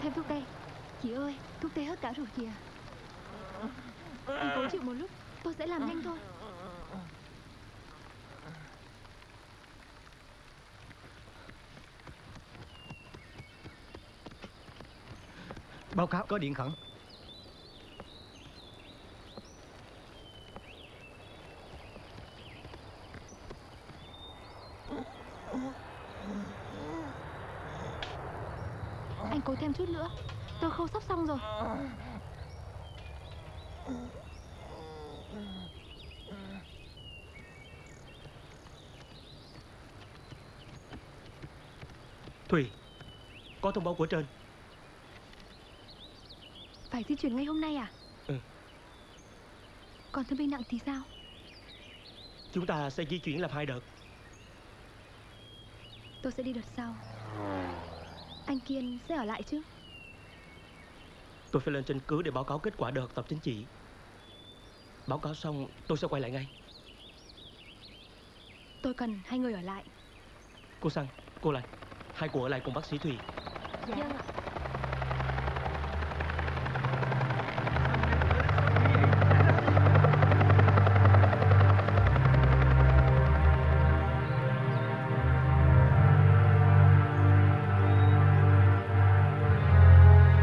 Thêm thuốc tê. Chị ơi, thuốc tê hết cả rồi kìa. Anh cố chịu một lúc, tôi sẽ làm nhanh thôi. Báo cáo có điện khẩn. Anh cố thêm chút nữa, tôi khâu sắp xong rồi. Thùy, có thông báo của trên. Phải di chuyển ngay hôm nay à? Ừ. Còn thương binh nặng thì sao? Chúng ta sẽ di chuyển làm 2 đợt. Tôi sẽ đi đợt sau. Anh Kiên sẽ ở lại chứ? Tôi phải lên trên cứ để báo cáo kết quả đợt tập chính trị. Báo cáo xong tôi sẽ quay lại ngay. Tôi cần 2 người ở lại. Cô Sang, cô Lan, 2 cô ở lại cùng bác sĩ Thùy. Dạ. Vâng ạ.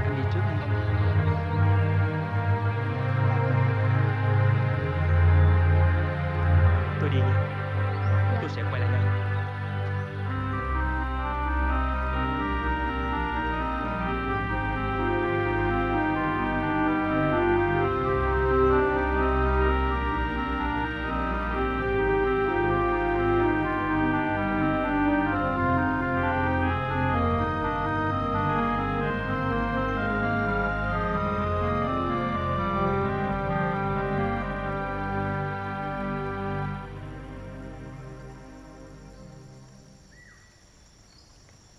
Anh đi trước đi. Tôi đi nha. Tôi sẽ quay lại ngay.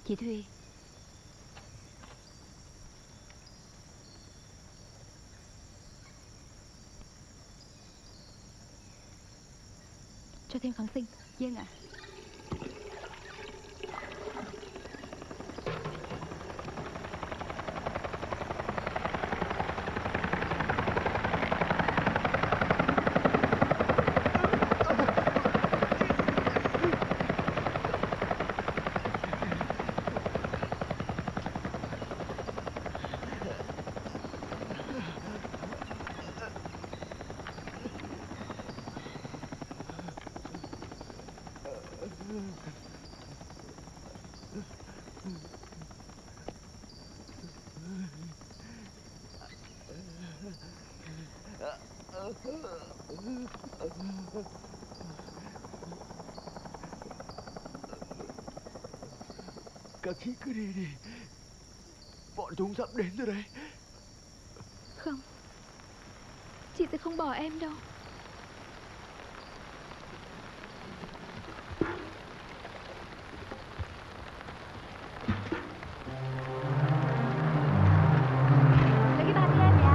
Chị Thùy, cho thêm kháng sinh. Vâng ạ. Các chị cứ đi đi. Bọn chúng sắp đến rồi đấy. Không, chị sẽ không bỏ em đâu. Lấy cái bàn đi em nhé.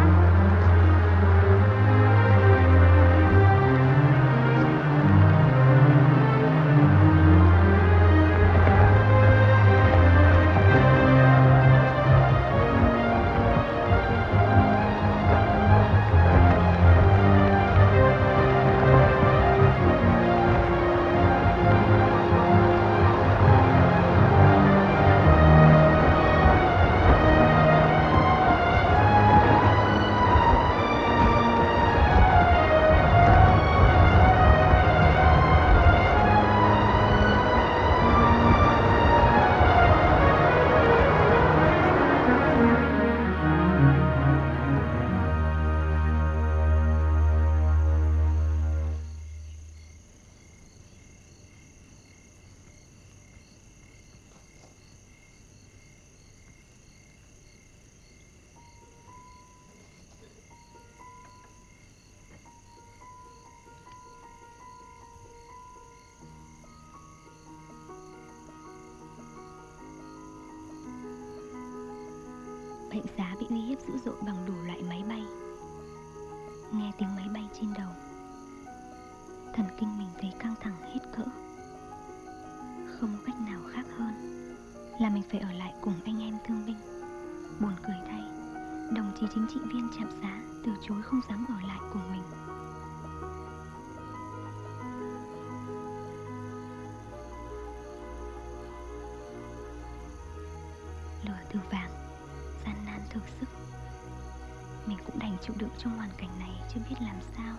Bệnh xá bị uy hiếp dữ dội bằng đủ loại máy bay. Nghe tiếng máy bay trên đầu, thần kinh mình thấy căng thẳng hết cỡ. Không cách nào khác hơn là mình phải ở lại cùng anh em thương binh. Buồn cười thay, đồng chí chính trị viên trạm xá từ chối không dám ở lại cùng mình. Lửa từ vàng, gian nan thử sức. Mình cũng đành chịu đựng trong hoàn cảnh này chứ biết làm sao.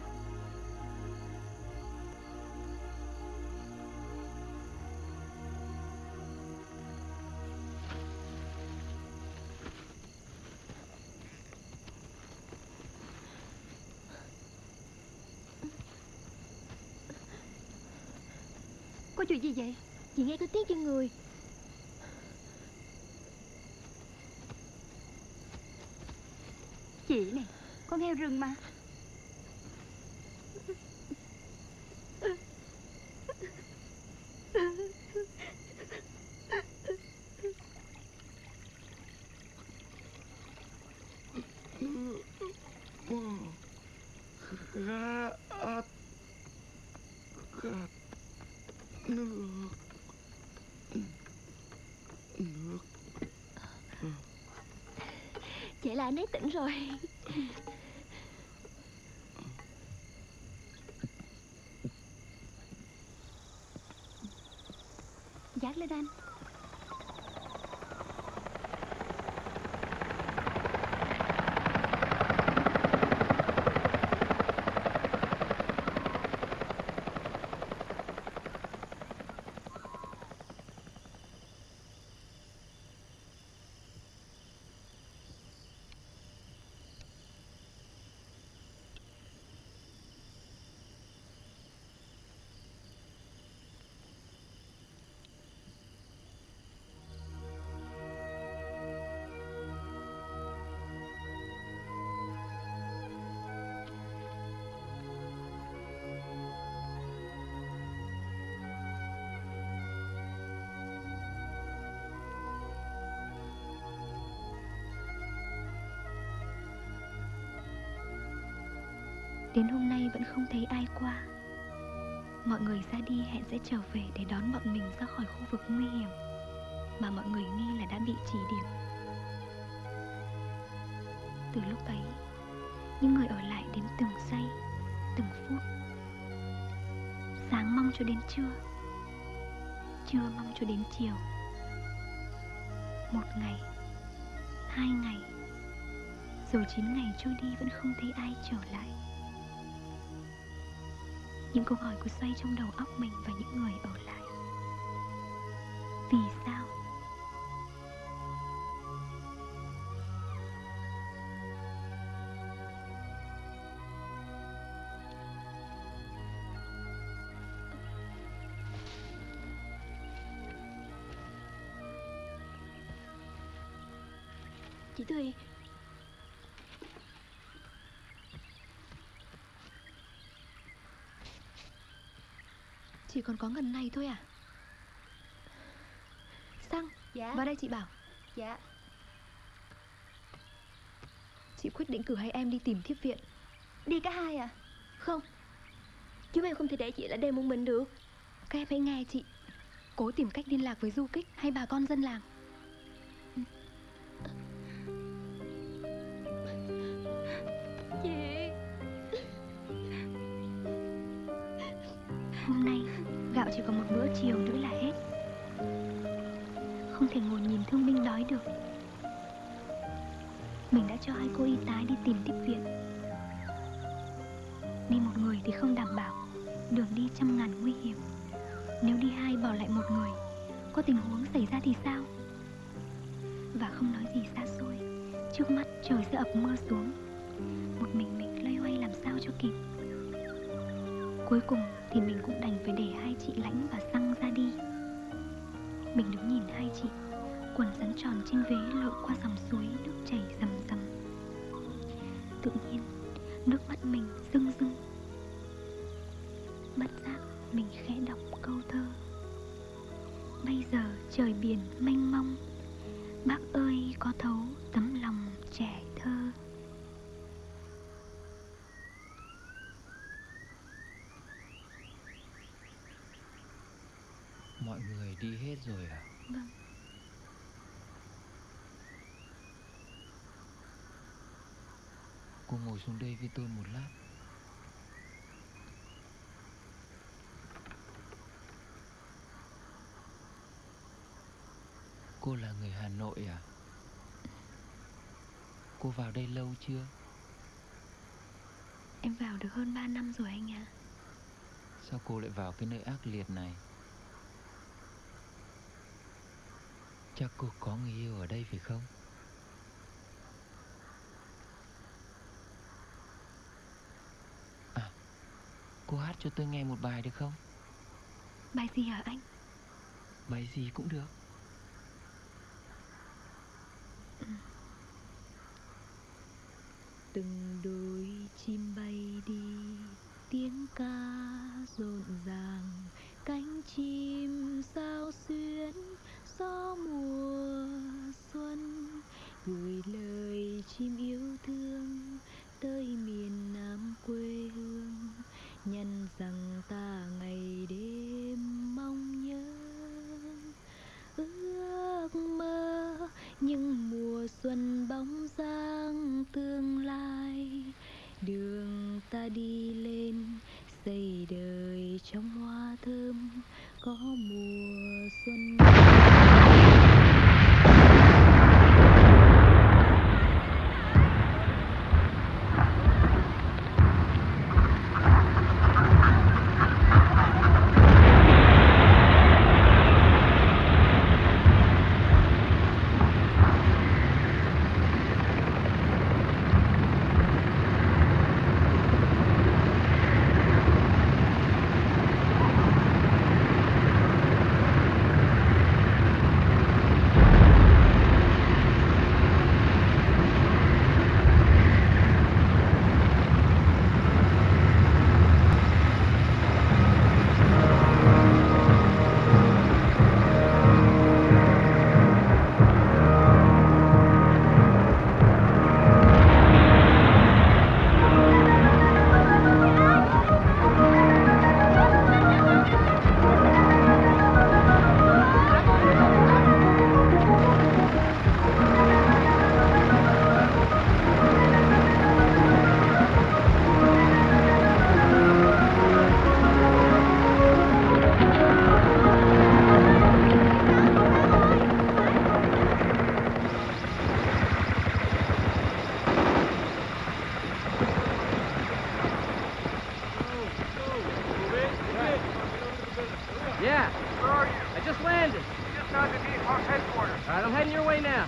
Có chuyện gì vậy? Chị nghe có tiếng chân người. Chị này, con heo rừng mà. Nước. Vậy là anh ấy tỉnh rồi. Dát lên anh. Đến hôm nay vẫn không thấy ai qua. Mọi người ra đi hẹn sẽ trở về để đón bọn mình ra khỏi khu vực nguy hiểm mà mọi người nghi là đã bị chỉ điểm. Từ lúc ấy, những người ở lại đến từng giây, từng phút. Sáng mong cho đến trưa, trưa mong cho đến chiều. Một ngày, 2 ngày, rồi 9 ngày trôi đi vẫn không thấy ai trở lại. Những câu hỏi cứ xoay trong đầu óc mình và những người ở lại. Vì sao? Chị Thùy, chỉ còn có ngần này thôi à? Xăng. Dạ. Vào đây chị bảo. Dạ. Chị quyết định cử hai em đi tìm tiếp viện. Đi cả hai à? Không, chúng em không thể để chị ở đây một mình được. Các em hãy nghe chị. Cố tìm cách liên lạc với du kích hay bà con dân làng. Chị. Hôm nay gạo chỉ còn một bữa chiều nữa là hết. Không thể ngồi nhìn thương binh đói được. Mình đã cho hai cô y tá đi tìm tiếp viện. Đi một người thì không đảm bảo, đường đi trăm ngàn nguy hiểm. Nếu đi hai bỏ lại một người, có tình huống xảy ra thì sao? Và không nói gì xa xôi, trước mắt trời sẽ ập mưa xuống. Một mình loay hoay làm sao cho kịp. Cuối cùng thì mình cũng đành phải để hai chị Lãnh và Xăng ra đi. Mình đứng nhìn hai chị quần rắn tròn trên vế lội qua dòng suối nước chảy rầm rầm. Tự nhiên nước mắt mình rưng rưng. Bất giác mình khẽ đọc câu thơ: bây giờ trời biển mênh mông, bác ơi có thấu tấm lòng trẻ thơ. Mọi người đi hết rồi à? Vâng. Cô ngồi xuống đây với tôi một lát. Cô là người Hà Nội à? Cô vào đây lâu chưa? Em vào được hơn 3 năm rồi anh ạ. Sao cô lại vào cái nơi ác liệt này? Chắc cô có người yêu ở đây phải không? À, cô hát cho tôi nghe một bài được không? Bài gì hả anh? Bài gì cũng được. Từng đôi chim bay đi, tiếng ca rộn ràng, cánh chim sao xuyến gió mùa xuân, gửi lời chim yêu thương tới miền Nam quê hương, nhân rằng ta ngày đêm mong nhớ, ước mơ những mùa xuân bóng dáng tương lai, đường ta đi lên xây đời trong hoa thơm, có mùa xuân. Yeah. Where are you? I just landed. Just underneath our headquarters. All right, I'm heading your way now.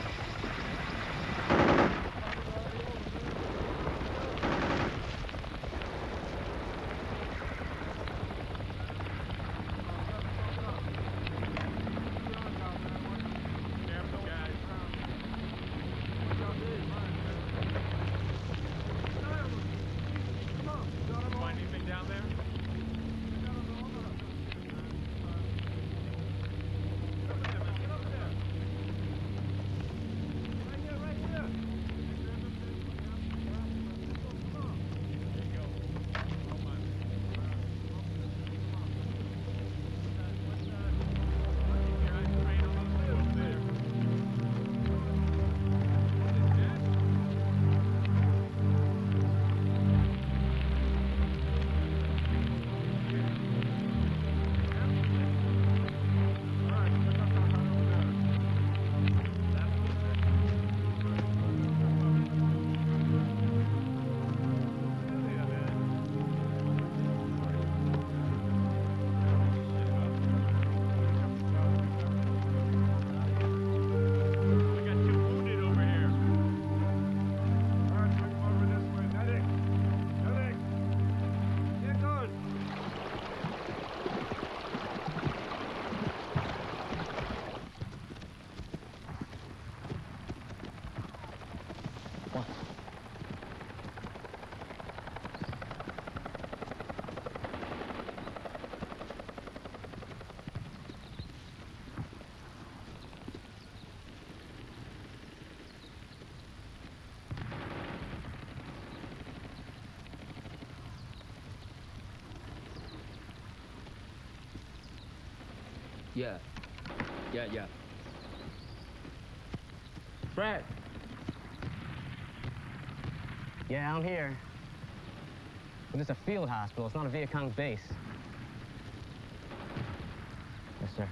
Yeah. Fred. Yeah, I'm here. But it's a field hospital. It's not a Viet Cong base. Yes, sir.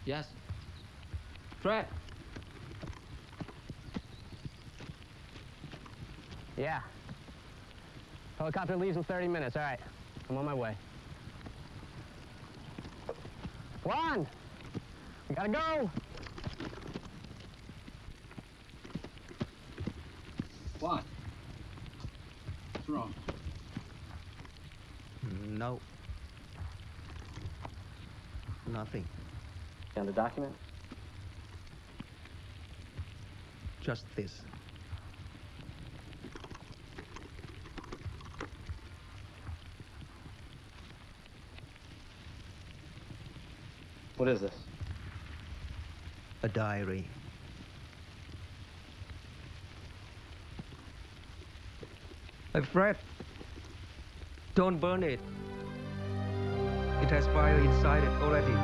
Yes. Fred. Yeah. Helicopter leaves in 30 minutes. All right. I'm on my way. Juan! We gotta go! What? What's wrong? No. Nothing. On the document? Just this. What is this? A diary. Hey, Fred. Don't burn it. It has fire inside it already.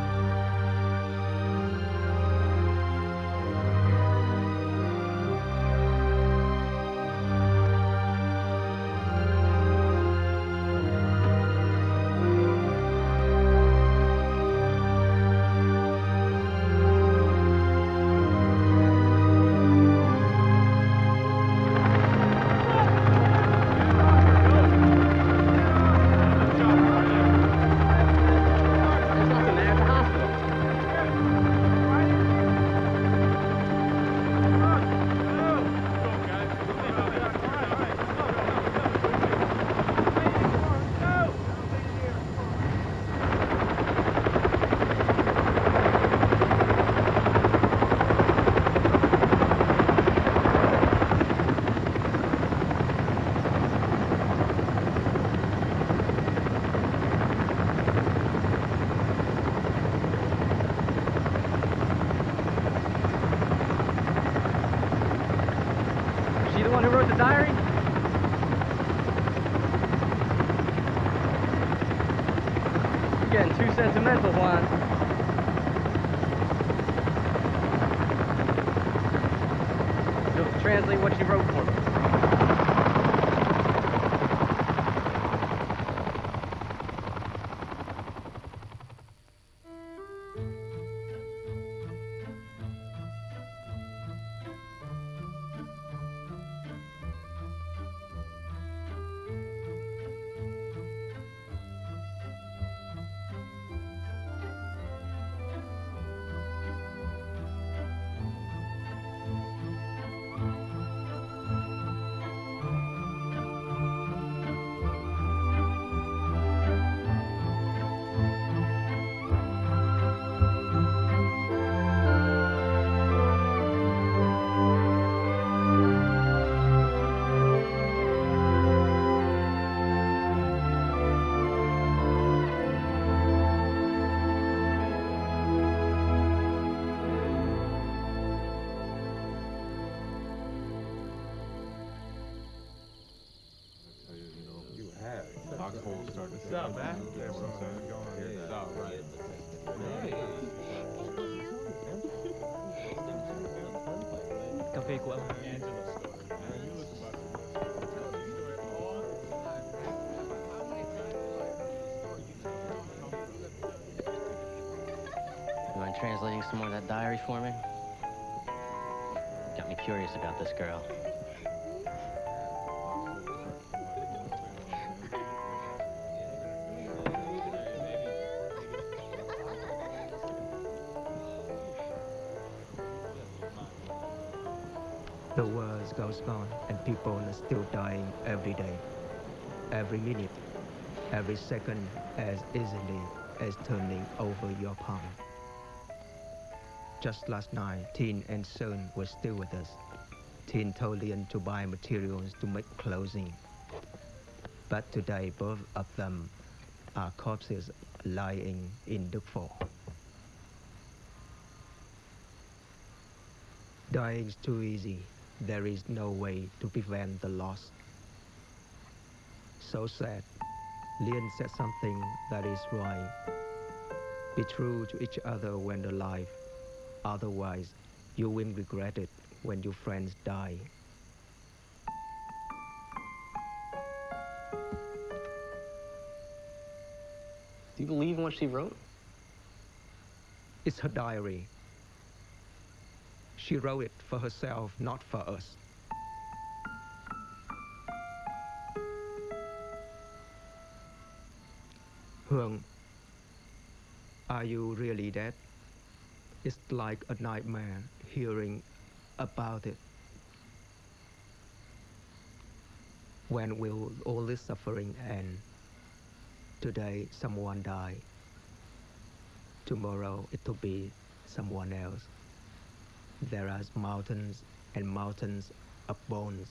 Sentimental, Juan. You'll have to translate what she wrote for me. Cà phê của ông. You mind translating some more of that diary for me? Got me curious about this girl. The world goes on and people are still dying every day, every minute, every second as easily as turning over your palm. Just last night, Tin and Son were still with us. Tin told Lian to buy materials to make clothing. But today both of them are corpses lying in Dukfort. Dying is too easy. There is no way to prevent the loss. So sad. Lian said something that is right. Be true to each other when alive. Otherwise, you will regret it when your friends die. Do you believe in what she wrote? It's her diary. She wrote it for herself, not for us. Hương, are you really dead? It's like a nightmare hearing about it. When will all this suffering end? Today someone died. Tomorrow it will be someone else. There are mountains and mountains of bones.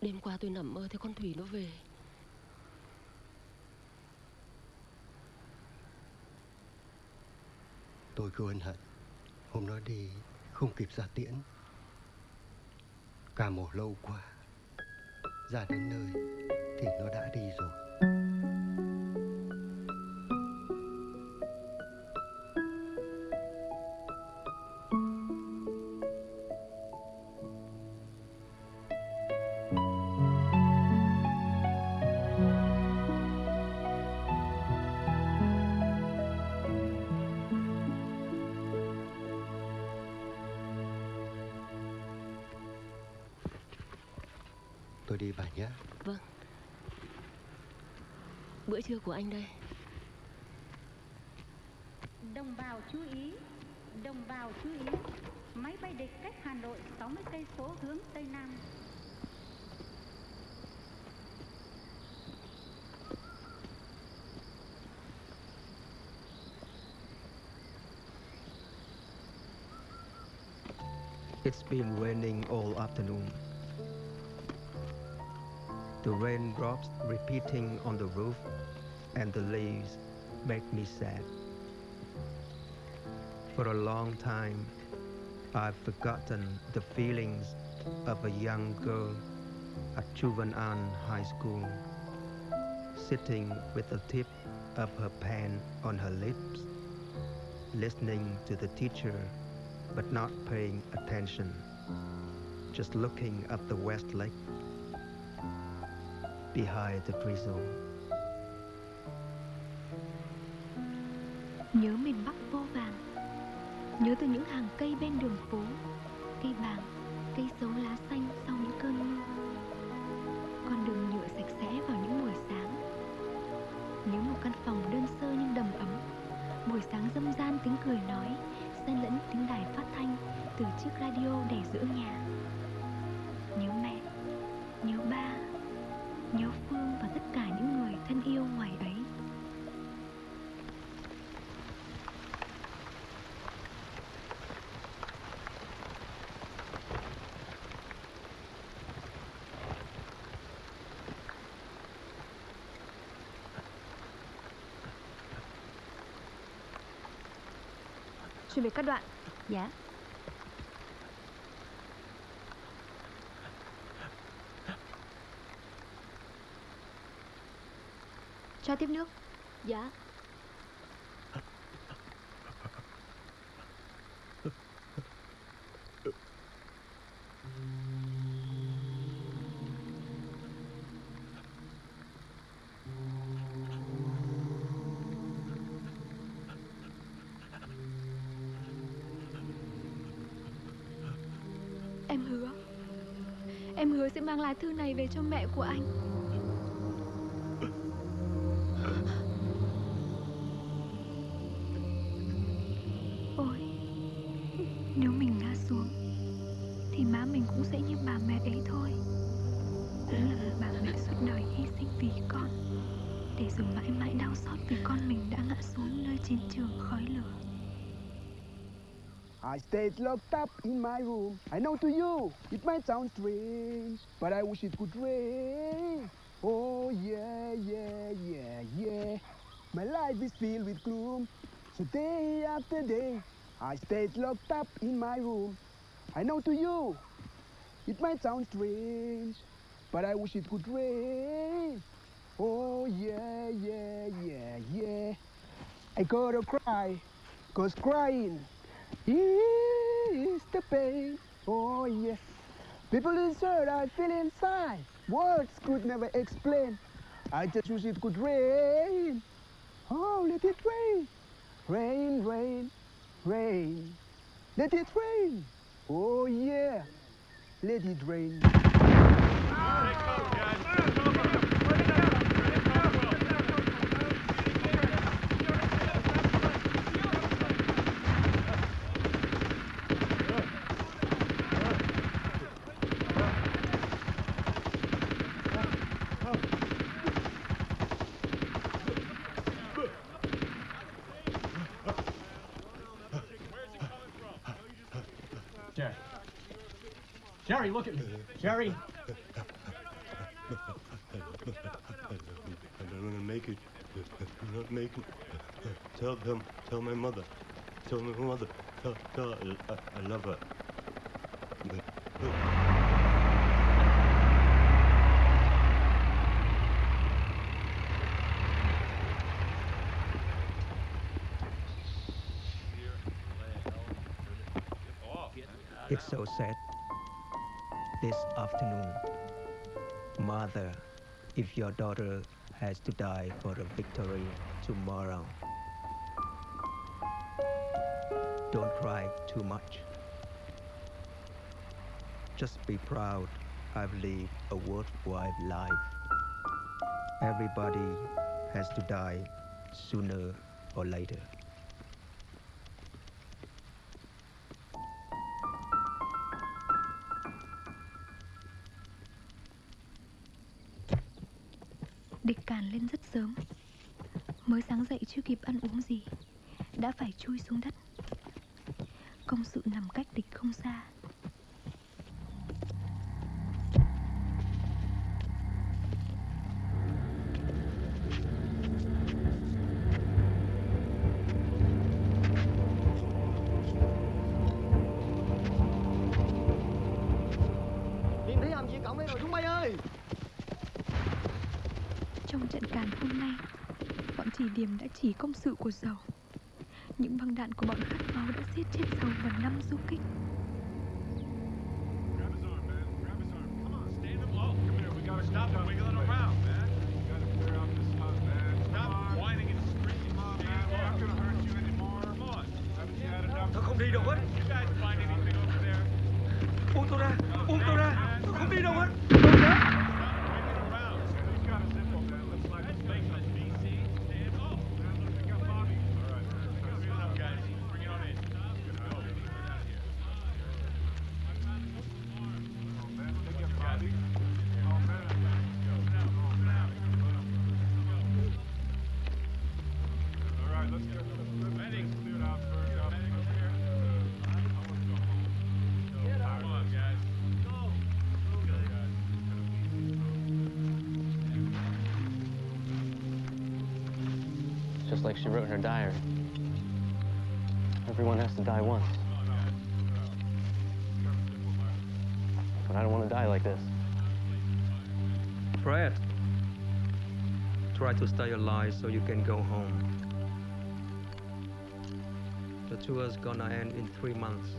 Đêm qua tôi nằm mơ thấy con Thủy nó về. Tôi cứ ân hận hôm nó đi không kịp ra tiễn. Cả mổ lâu quá, ra đến nơi thì nó đã đi rồi. Tôi đi bà nhé. Vâng. Bữa trưa của anh đây. Đồng bào chú ý, đồng bào chú ý. Máy bay địch cách Hà Nội 60 cây số hướng Tây Nam. It's been raining all afternoon. The raindrops repeating on the roof and the leaves make me sad. For a long time, I've forgotten the feelings of a young girl at Juvenile High School, sitting with the tip of her pen on her lips, listening to the teacher but not paying attention, just looking at the West Lake behind the drizzle. Nhớ miền Bắc vô vàn, nhớ từ những hàng cây bên đường phố, cây bàng, cây xấu lá xanh sau những cơn mưa, con đường nhựa sạch sẽ vào những buổi sáng. Nhớ một căn phòng đơn sơ nhưng đầm ấm, buổi sáng râm ran tiếng cười nói, xen lẫn tiếng đài phát thanh từ chiếc radio để giữa nhà. Nhớ mẹ, nhớ ba, nhớ Phương và tất cả những người thân yêu ngoài ấy. Chuẩn bị các đoạn. Dạ. Cho tiếp nước. Dạ. Em hứa sẽ mang lá thư này về cho mẹ của anh. Ôi, nếu mình ngã xuống thì má mình cũng sẽ như bà mẹ ấy thôi. Cũng là một bà mẹ suốt đời hy sinh vì con, để rồi mãi mãi đau xót vì con mình đã ngã xuống nơi chiến trường khói lửa. I stayed locked up in my room. I know to you it might sound strange, but I wish it could rain. Oh yeah, yeah, yeah, yeah. My life is filled with gloom. So day after day, I stayed locked up in my room. I know to you it might sound strange, but I wish it could rain. Oh yeah, yeah, yeah, yeah. I gotta cry, 'cause crying is the pain. Oh yes. People insert I feel inside. Words could never explain. I just wish it could rain. Oh, let it rain. Rain, rain, rain. Let it rain. Oh yeah. Let it rain. Jerry, look at me. Jerry. I don't want to make it. I'm not making it. Tell my mother. Tell my mother. Tell I love her. It's so sad. This afternoon, Mother, if your daughter has to die for a victory tomorrow, don't cry too much. Just be proud I've lived a worthwhile life. Everybody has to die sooner or later. Địch càn lên rất sớm. Mới sáng dậy chưa kịp ăn uống gì đã phải chui xuống đất. Công sự nằm cách địch không xa. ngày hôm nay, bọn chỉ điểm đã chỉ công sự của Dầu. Những băng đạn của bọn khát máu đã giết chết Dầu và 5 du kích. Stop wiggling around, man. You gotta clear out this hut, man. Stop whining and screaming, man. I'm not gonna hurt you anymore. Come on. Haven't you had enough? Tôi không đi đâu hết. You guys find anything over there? Buông tôi ra, buông tôi ra. Tôi không đi đâu hết. Stop wiggling around. Who's got a zippo, man? Let's light this thing up. BC, stand up. Man, look, we got Bobby. All right. That's good enough, guys. Bring it on in. Let's go. Get out of here. Oh, man. Take it, Bobby. Oh, man. Let's get this cleared out first. Come on, guys. Go. It's just like she wrote in her diary. Everyone has to die once. But I don't want to die like this. Fred, try to stay alive so you can go home. The tour's gonna end in 3 months.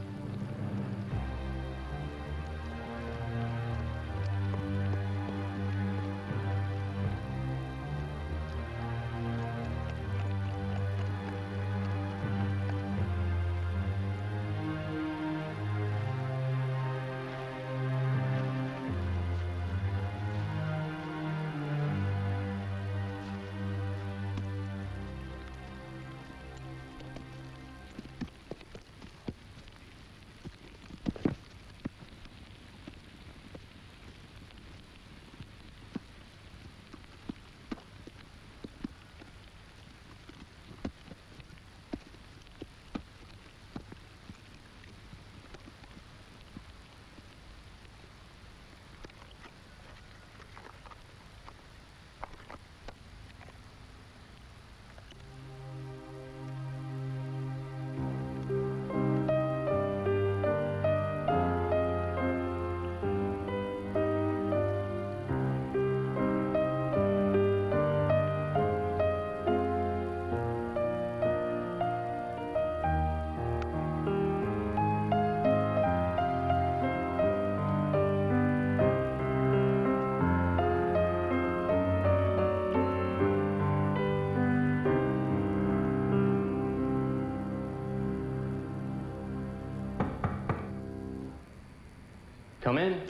Come in.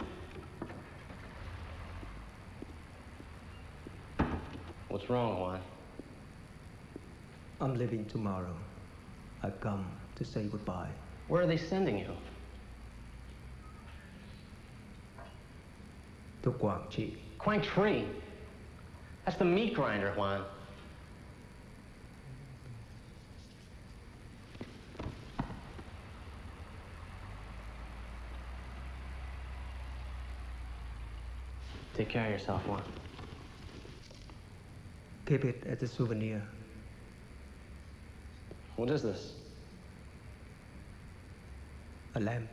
What's wrong, Juan? I'm leaving tomorrow. I've come to say goodbye. Where are they sending you? To Quảng Trị. Quang Tri. That's the meat grinder, Juan. Take care of yourself, Juan. Keep it as a souvenir. What is this? A lamp.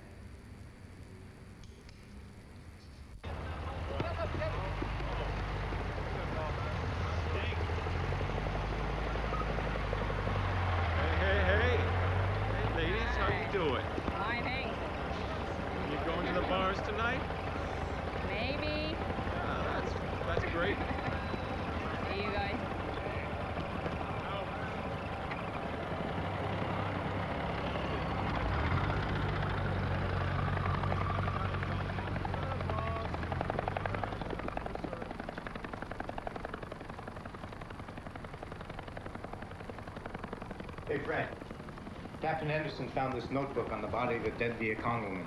Hey, ladies, how you doing? Fine, thanks. You going to the bars tonight? Maybe. That's great. See you guys. Hey, Fred. Captain Anderson found this notebook on the body of a dead Viet Cong woman.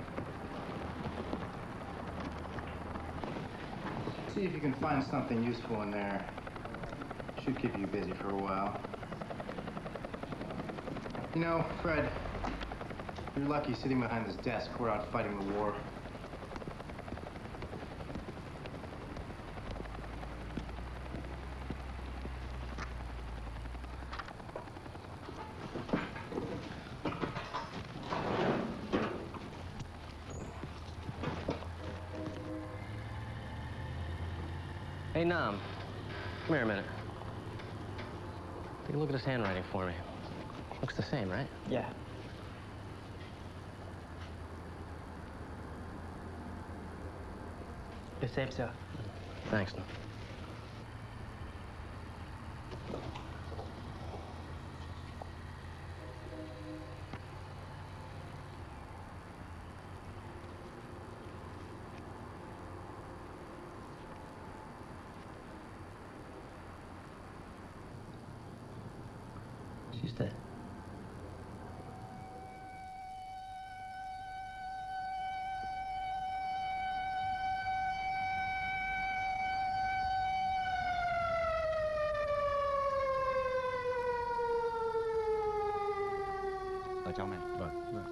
See if you can find something useful in there. Should keep you busy for a while. You know, Fred, you're lucky sitting behind this desk. We're out fighting the war. Hey, Nam. Come here a minute. Take a look at his handwriting for me. Looks the same, right? Yeah. The same, sir. Thanks. She's dead. Ở trong này. Vâng.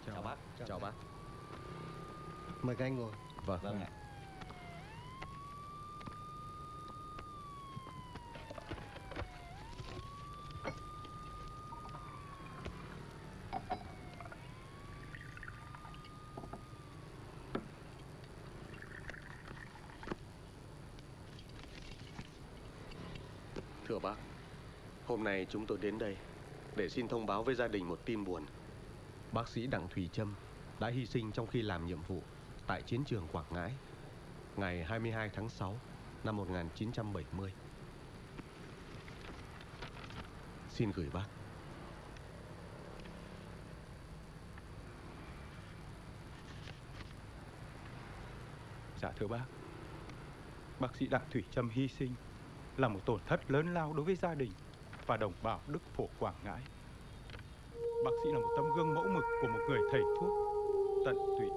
Chào bác. Chào bác. Mời các anh ngồi. Vâng ạ. Thưa bác, hôm nay chúng tôi đến đây để xin thông báo với gia đình một tin buồn. Bác sĩ Đặng Thùy Trâm đã hy sinh trong khi làm nhiệm vụ tại chiến trường Quảng Ngãi ngày 22 tháng 6 năm 1970. Xin gửi bác. Dạ thưa bác sĩ Đặng Thùy Trâm hy sinh là một tổn thất lớn lao đối với gia đình và đồng bào Đức Phổ Quảng Ngãi. Bác sĩ là một tấm gương mẫu mực của một người thầy thuốc tận tụy,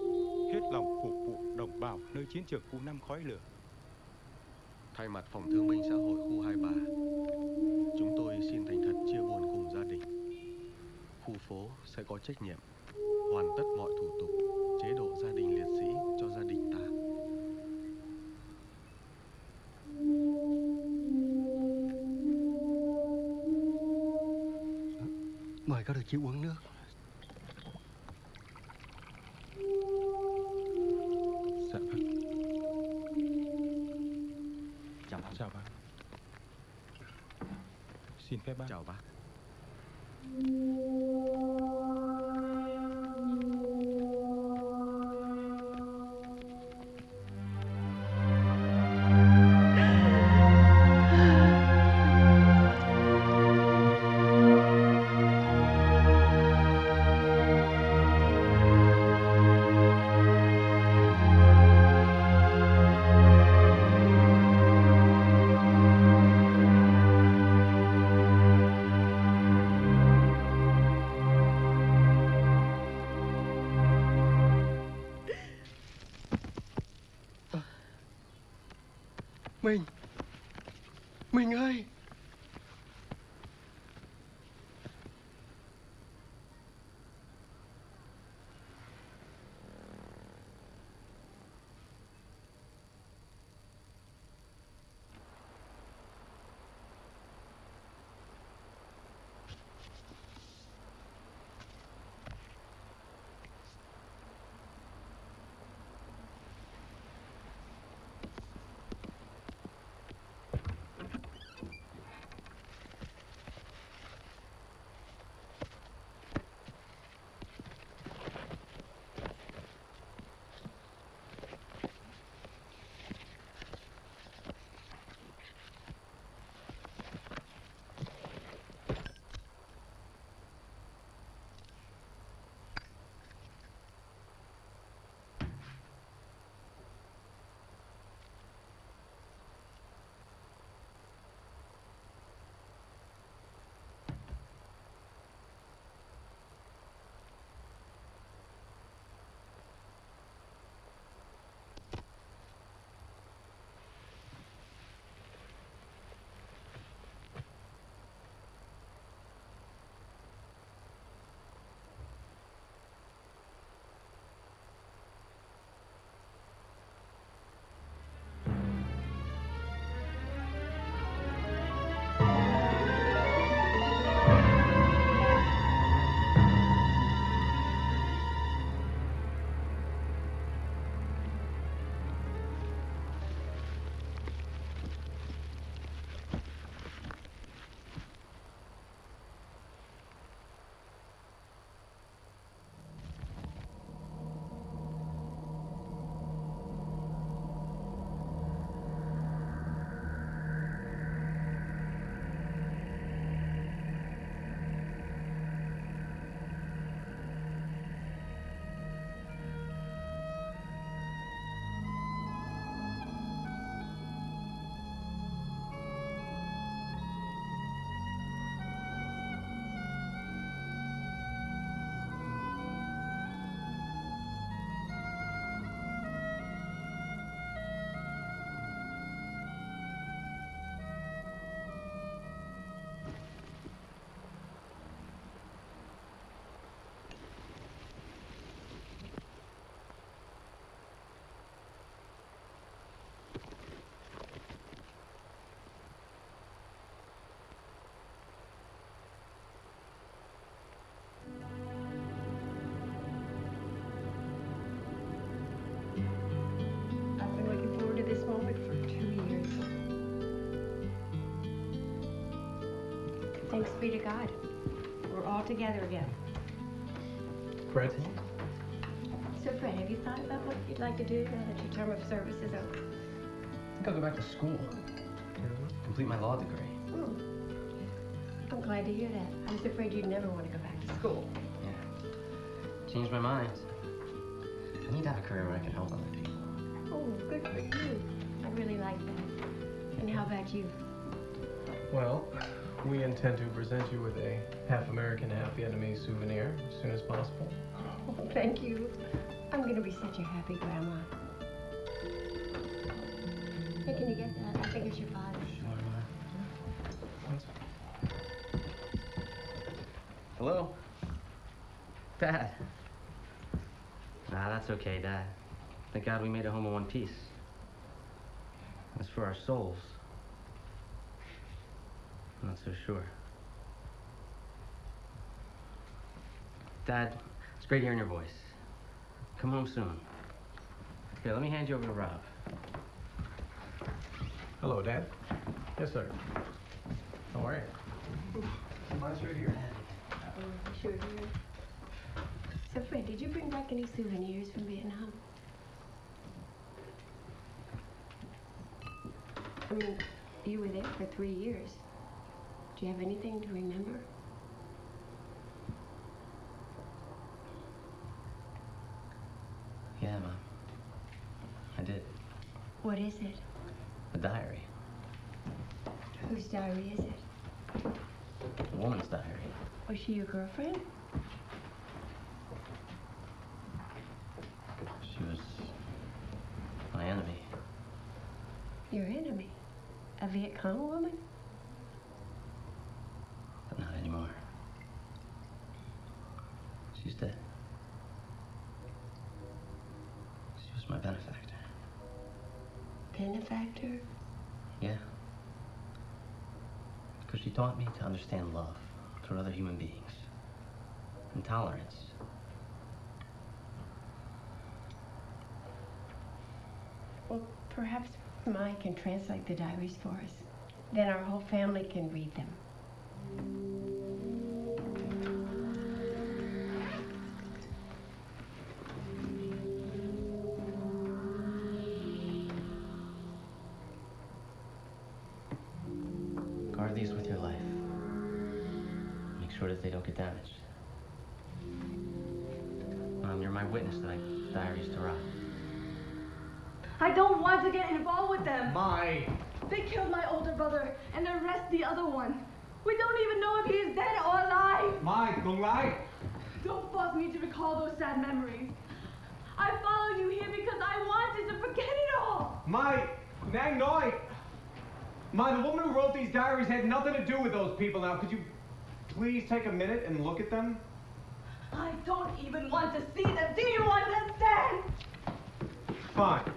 hết lòng phục vụ đồng bào nơi chiến trường khu 5 khói lửa. Thay mặt Phòng Thương binh Xã hội khu Hai Bà, chúng tôi xin thành thật chia buồn cùng gia đình. Khu phố sẽ có trách nhiệm hoàn tất mọi thủ tục chế độ gia đình liệt sĩ cho gia đình ta. Mời các đồng chí uống nước. Dạ vâng. Chào bác. Xin phép bác. Chào bác. Mình ơi. Thanks be to God. We're all together again. Fred? So, Fred, have you thought about what you'd like to do now that your term of service is over? I think I'll go back to school. Complete my law degree. I'm glad to hear that. I was afraid you'd never want to go back to school. Yeah. Changed my mind. I need to have a career where I can help other people. Oh, good for you. I really like that. And how about you? Well, we intend to present you with a half American, half Vietnamese souvenir as soon as possible. Oh, thank you. I'm going to be such a happy grandma. Hey, can you get that? I think it's your father. Hello? Dad. Nah, that's okay, Dad. Thank God we made it home in one piece. As for our souls, I'm not so sure. Dad, it's great hearing your voice. Come home soon. Here, let me hand you over to Rob. Hello, Dad. Yes, sir. How are you? Mine's right here. Sure. So, Fred, did you bring back any souvenirs from Vietnam? I mean, you were there for 3 years. Do you have anything to remember? Yeah, Mom. I did. What is it? A diary. Whose diary is it? A woman's diary. Was she your girlfriend? She was my enemy. Your enemy? A Viet Cong woman? But not anymore. She's dead. She was my benefactor. Benefactor? Yeah. Because she taught me to understand love for other human beings. And tolerance. Well, perhaps Mai can translate the diaries for us. Then our whole family can read them. Guard these with your life. Make sure that they don't get damaged. You're my witness that I gave diaries to Rob. I don't want to get involved with them. Mai! They killed my older brother and arrested the other one. We don't even know if he is dead or alive. Mai, Kung Lai! Don't force me to recall those sad memories. I followed you here because I wanted to forget it all. Mai, Nang Noi! Mai, the woman who wrote these diaries had nothing to do with those people now. Could you please take a minute and look at them? I don't even want to see them. Do you understand? Fine.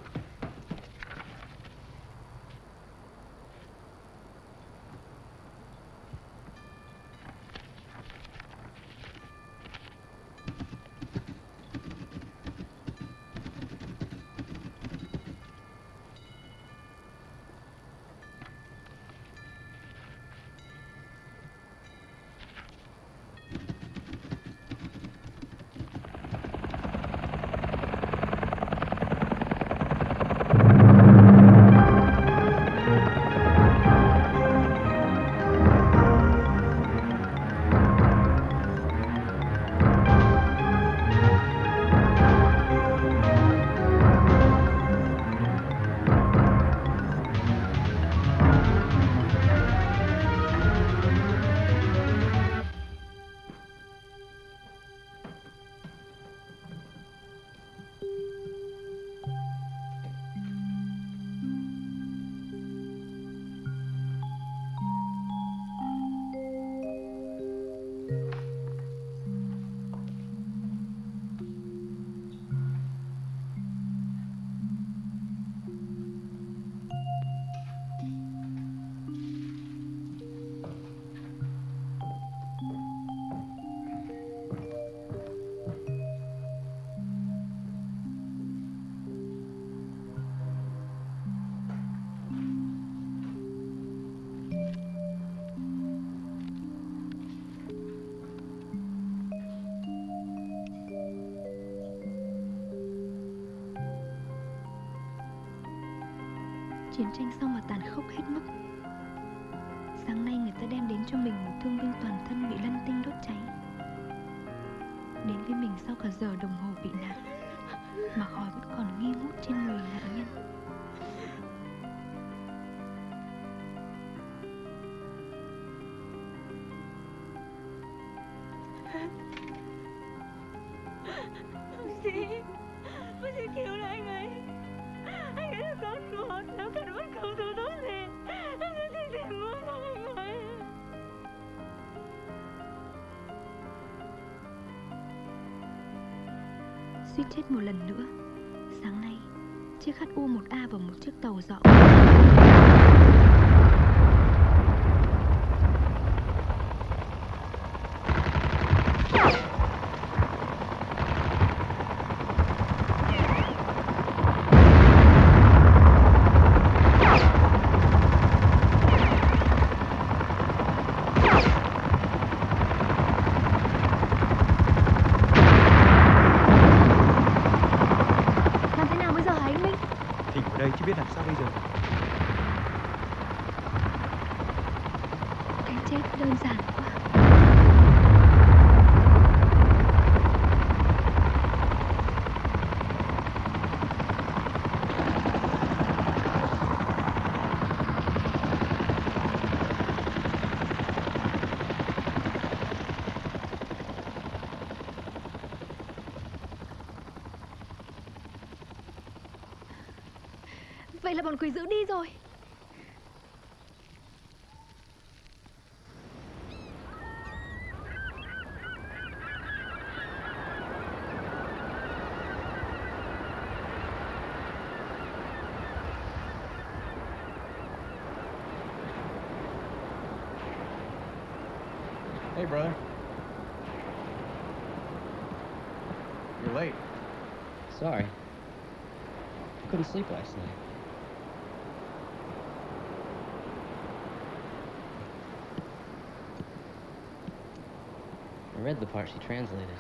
Chiến tranh sau mà tàn khốc hết mức. Sáng nay người ta đem đến cho mình một thương binh toàn thân bị lân tinh đốt cháy. Đến với mình sau cả giờ đồng hồ bị nạn, mà khói vẫn còn nghi ngút trên người nạn nhân. Bác sĩ cứu lại anh ấy. Anh ấy là con ruột, nếu cần bất cứ thứ tốt gì, em sẽ tìm mua cho anh ấy. Suýt chết một lần nữa. Sáng nay, chiếc HU-1A vào một chiếc tàu dọ. Chứ biết làm sao bây giờ. Cái chết đơn giản quá. Vậy là bọn quỷ dữ đi rồi. Hey, brother. You're late. Sorry. I couldn't sleep last night. I read the part she translated.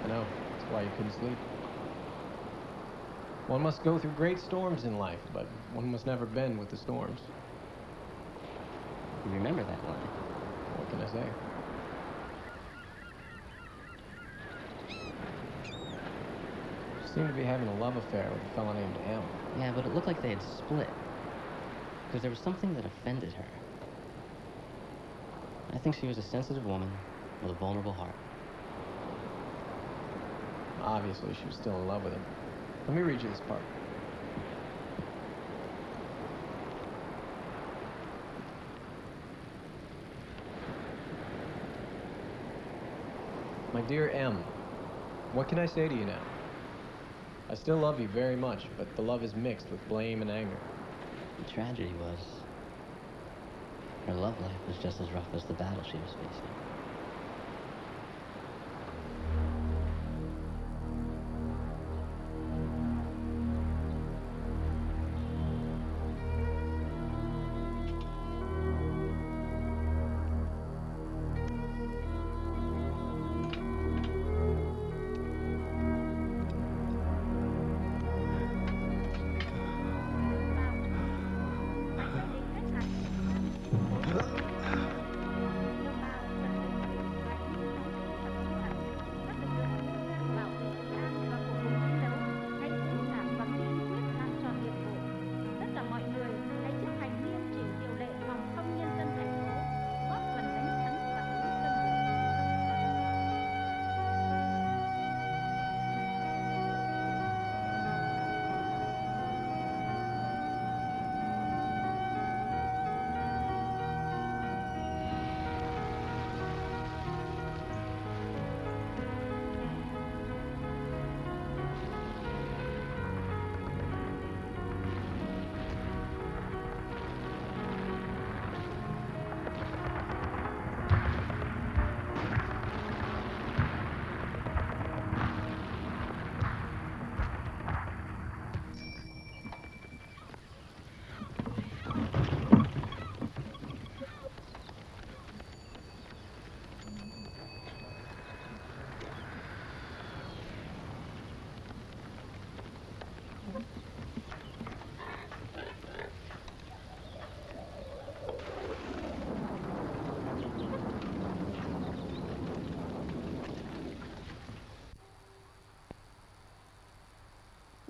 I know. That's why you couldn't sleep. One must go through great storms in life, but one must never bend with the storms. You remember that line? What can I say? She seemed to be having a love affair with a fellow named M. Yeah, but it looked like they had split. Because there was something that offended her. I think she was a sensitive woman with a vulnerable heart. Obviously, she was still in love with him. Let me read you this part. My dear M, what can I say to you now? I still love you very much, but the love is mixed with blame and anger. The tragedy was, her love life was just as rough as the battle she was facing.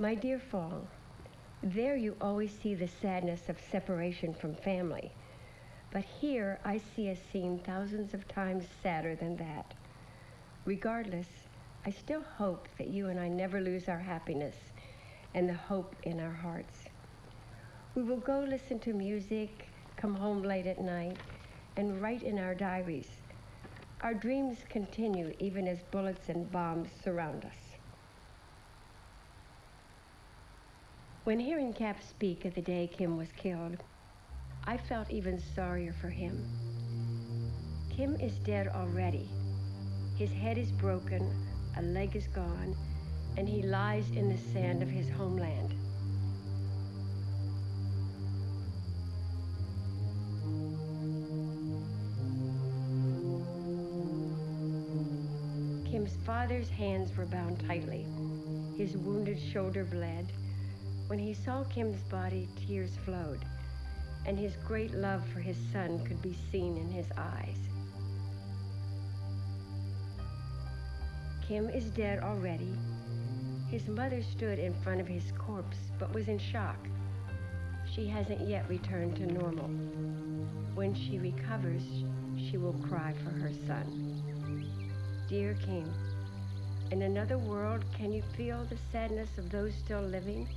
My dear Phong, there you always see the sadness of separation from family. But here I see a scene thousands of times sadder than that. Regardless, I still hope that you and I never lose our happiness and the hope in our hearts. We will go listen to music, come home late at night, and write in our diaries. Our dreams continue even as bullets and bombs surround us. When hearing Cap speak of the day Kim was killed, I felt even sorrier for him. Kim is dead already. His head is broken, a leg is gone, and he lies in the sand of his homeland. Kim's father's hands were bound tightly. His wounded shoulder bled. When he saw Kim's body, tears flowed, and his great love for his son could be seen in his eyes. Kim is dead already. His mother stood in front of his corpse, but was in shock. She hasn't yet returned to normal. When she recovers, she will cry for her son. Dear Kim, in another world, can you feel the sadness of those still living?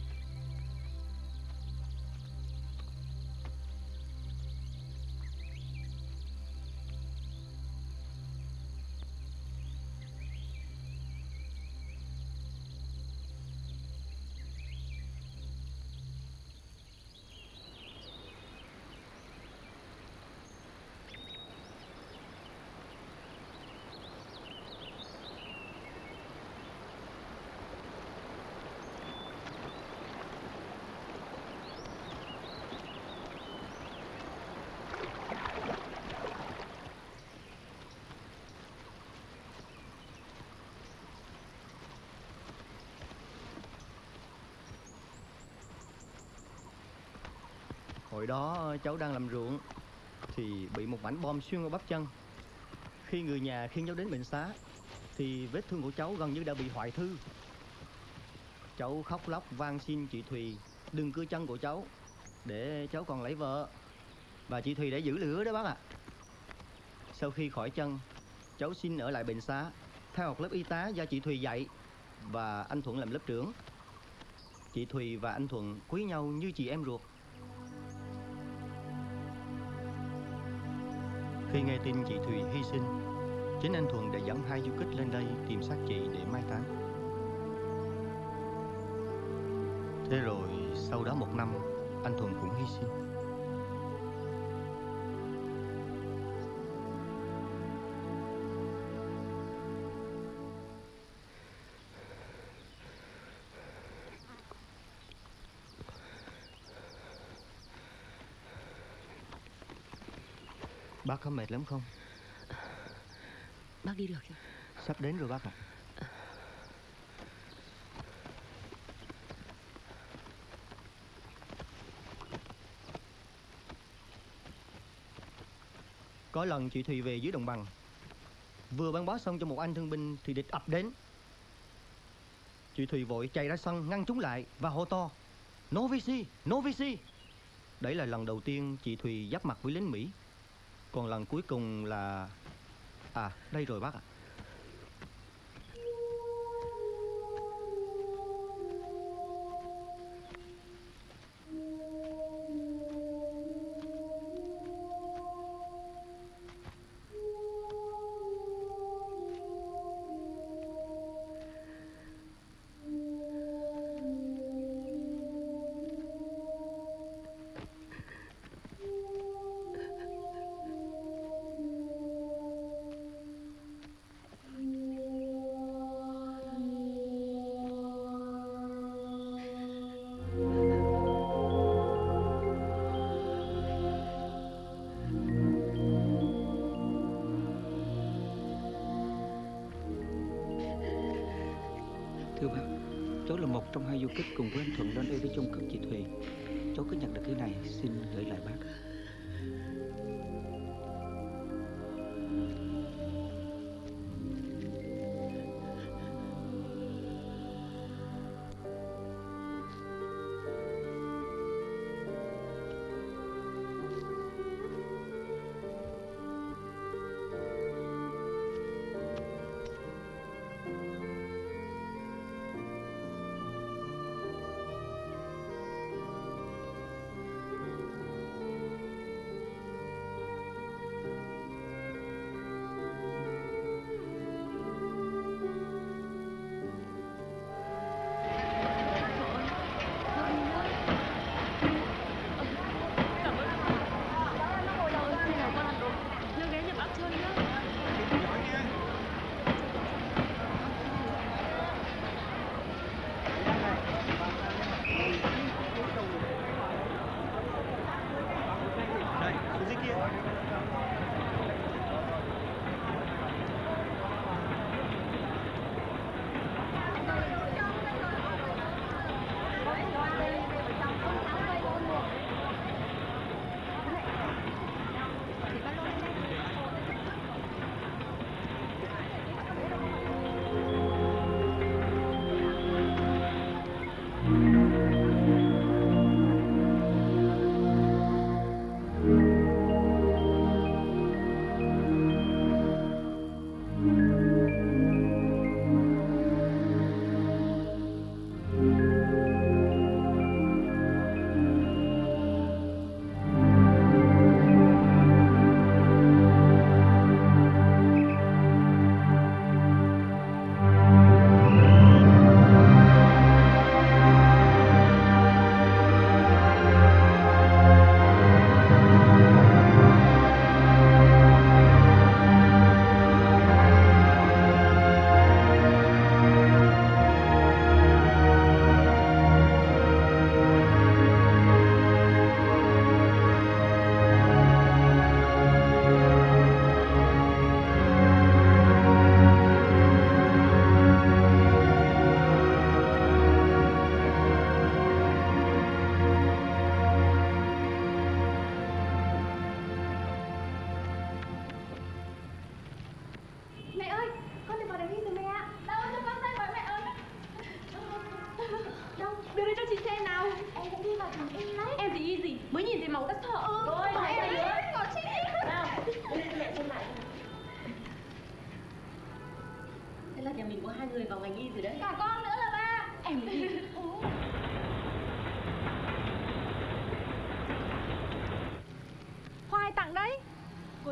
Hồi đó cháu đang làm ruộng thì bị một mảnh bom xuyên qua bắp chân. Khi người nhà khiêng cháu đến bệnh xá thì vết thương của cháu gần như đã bị hoại thư. Cháu khóc lóc van xin chị Thùy đừng cưa chân của cháu để cháu còn lấy vợ. Và chị Thùy đã giữ lửa đó bác ạ. Sau khi khỏi chân, cháu xin ở lại bệnh xá theo học lớp y tá do chị Thùy dạy và anh Thuận làm lớp trưởng. Chị Thùy và anh Thuận quý nhau như chị em ruột. Khi nghe tin chị Thùy hy sinh, chính anh Thuận đã dẫn 2 du kích lên đây tìm xác chị để mai táng. Thế rồi sau đó 1 năm, anh Thuận cũng hy sinh. Bác có mệt lắm không? Bác đi được chứ? Sắp đến rồi bác ạ. Có lần chị Thùy về dưới đồng bằng, vừa băng bó xong cho một anh thương binh thì địch ập đến. Chị Thùy vội chạy ra sân ngăn chúng lại và hô to: Novisi, Novisi. Đấy là lần đầu tiên chị Thùy giáp mặt với lính Mỹ. Còn lần cuối cùng là... À, đây rồi bác ạ. Thưa bác, cháu là một trong 2 du kích cùng với anh Thuận đến đây để chôn cất chị Thùy. Cháu cứ nhận được cái này, xin gửi lại bác.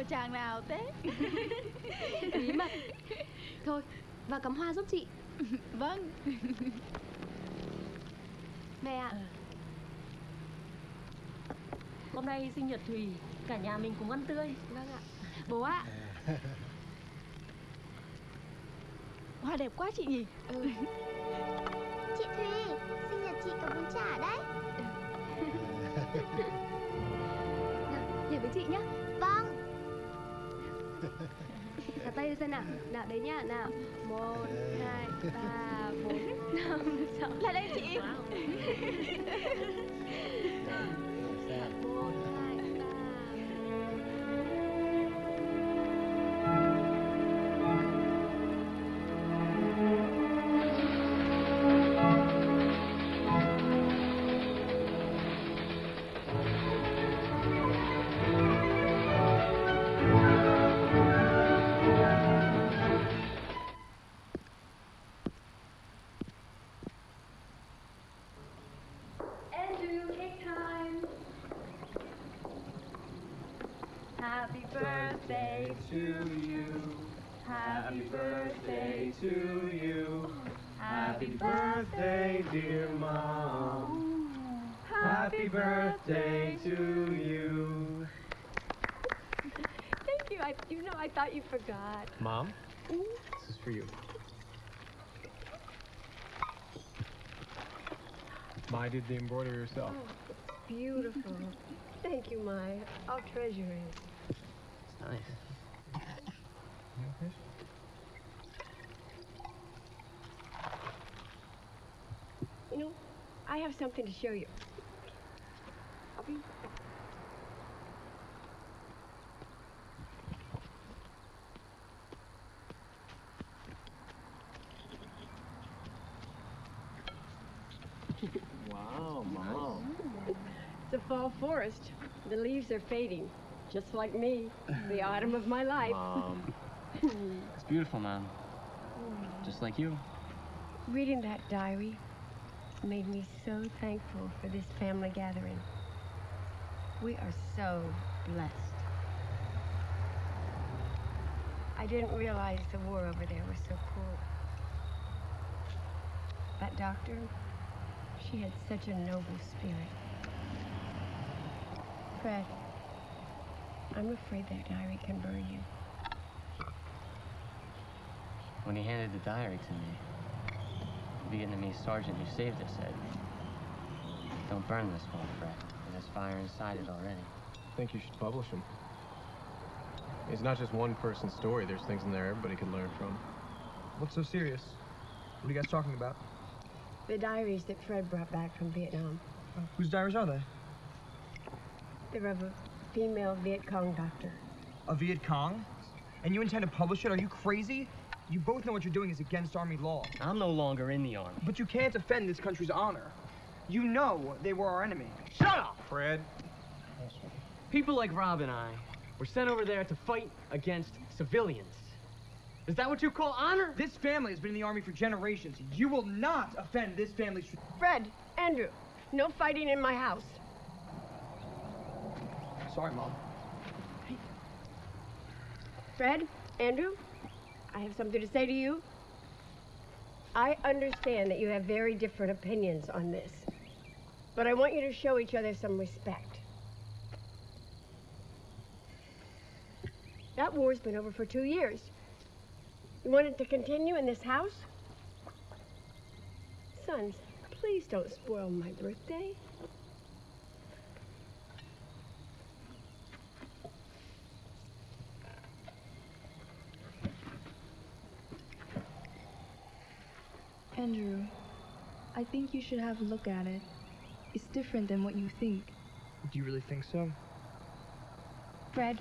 chàng nào thế? Bí mật. Thôi, vào cắm hoa giúp chị. Vâng. Mẹ ạ. Hôm nay sinh nhật Thùy, cả nhà mình cùng ăn tươi. Vâng ạ. Bố ạ. Hoa đẹp quá chị nhỉ? Chị Thùy, sinh nhật chị có bún chả đấy. Nào, nhảy với chị nhé. Vâng. Đặt tay lên xem nào. Nào đấy nhá. Nào. 1, 2, 3, 4, 5, 6. Lại đây chị. 1, 2, 3. Andrew, cake time. Happy birthday to you. Happy birthday to you. Happy birthday, dear Mom. Happy birthday to you. Thank you. I thought you forgot. Mom, this is for you. Mai did the embroidery herself. Beautiful. Thank you, Mai. I'll treasure it. It's nice. You know, I have something to show you. I'll be... Wow, Mom. It's a fall forest. The leaves are fading, just like me, the autumn of my life. Mom. It's beautiful, Mom. Just like you. Reading that diary made me so thankful for this family gathering. We are so blessed. I didn't realize the war over there was so cruel. That doctor, she had such a noble spirit. Fred, I'm afraid that diary can burn you. When he handed the diary to me, the Vietnamese sergeant who saved us said, "Don't burn this one, Fred. There's fire inside it already." I think you should publish them. It's not just one person's story. There's things in there everybody could learn from. What's so serious? What are you guys talking about? The diaries that Fred brought back from Vietnam. Whose diaries are they? They're of a female Viet Cong doctor. A Viet Cong? And you intend to publish it? Are you crazy? You both know what you're doing is against Army law. I'm no longer in the Army. But you can't offend this country's honor. You know they were our enemy. Shut up! Fred. People like Rob and I were sent over there to fight against civilians. Is that what you call honor? This family has been in the Army for generations. You will not offend this family's... Fred, Andrew, no fighting in my house. Sorry, Mom. Fred, Andrew, I have something to say to you. I understand that you have very different opinions on this, but I want you to show each other some respect. That war's been over for 2 years. You want it to continue in this house? Sons, please don't spoil my birthday. Andrew, I think you should have a look at it. It's different than what you think. Do you really think so? Fred,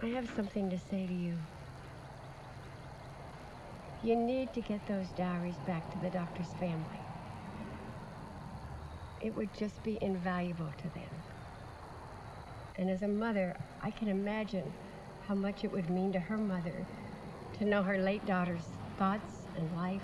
I have something to say to you. You need to get those diaries back to the doctor's family. It would just be invaluable to them. And as a mother, I can imagine how much it would mean to her mother to know her late daughter's thoughts and life.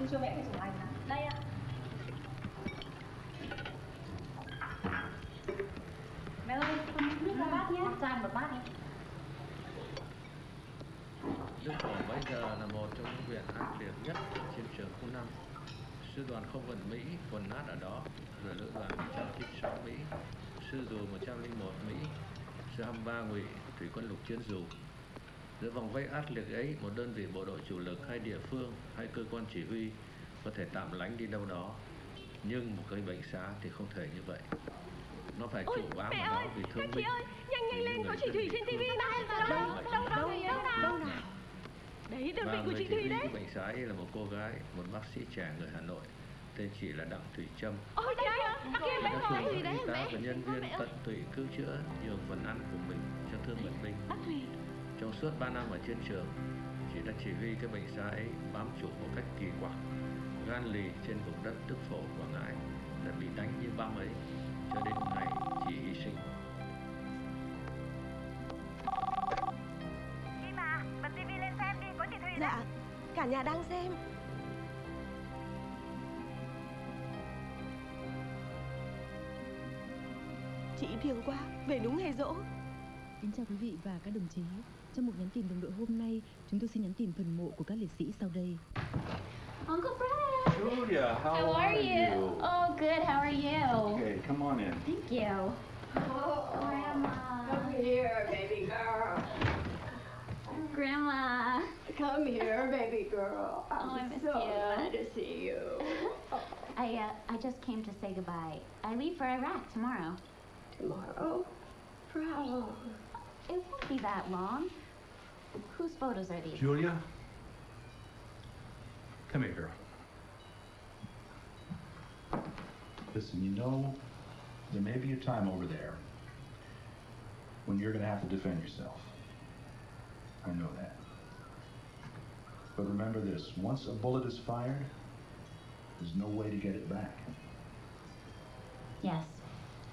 Tôi cho vẽ cái chụp ảnh nào. Đây ạ. Mẹ ơi, con nước ra bát nhé. Chan một bát đi. Đức Phổ bây giờ là một trong những huyện ác liệt nhất chiến trường khu 5. Sư đoàn không quân Mỹ quần nát ở đó, rồi lữ đoàn 196 Mỹ, sư dù 101 Mỹ, sư 23 Ngụy, thủy quân lục chiến dù. Giữa vòng vây ác liệt ấy, một đơn vị bộ đội chủ lực hay địa phương hay cơ quan chỉ huy có thể tạm lánh đi đâu đó, nhưng một cái bệnh xá thì không thể như vậy. Nó phải chủ ám ở đó vì thương binh. Nhanh lên, có chị Thủy trên TV mà. Đâu nào? Đấy, đơn vị của chị Thủy đấy. Cái bệnh xá ấy là một cô gái, một bác sĩ trẻ người Hà Nội, tên chị là Đặng Thủy Trâm. Ôi trời ơi, Các phương y tá và nhân viên tận tụy cứu chữa nhường phần ăn của mình cho thương bệnh binh. Trong suốt 3 năm ở chiến trường, chị đã chỉ huy cái bệnh xá ấy bám trụ một cách kỳ quặc, gan lì trên vùng đất Đức Phổ, Quảng Ngãi, đã bị đánh như băm ấy cho đến ngày chị hy sinh. Kim à, bật TV lên xem đi, có chị Thủy đấy. Dạ, cả nhà đang xem. Chị thiêng quá, về đúng ngày giỗ. Kính chào quý vị và các đồng chí. Trong một nhắn tin đồng đội hôm nay, chúng tôi xin nhắn tìm phần mộ của các liệt sĩ sau đây. Uncle Fred. Julia, how are are you? you? Oh, good. How are you? Okay, come on in. Thank you. Oh, Grandma. Come here, baby girl. Grandma. Come here, baby girl. Oh, I miss so you. glad to see you. I just came to say goodbye. I leave for Iraq tomorrow. Tomorrow? For how long? It won't be that long. Whose photos are these? Julia, come here, girl. Listen, you know, there may be a time over there when you're going to have to defend yourself. I know that. But remember this, once a bullet is fired, there's no way to get it back. Yes,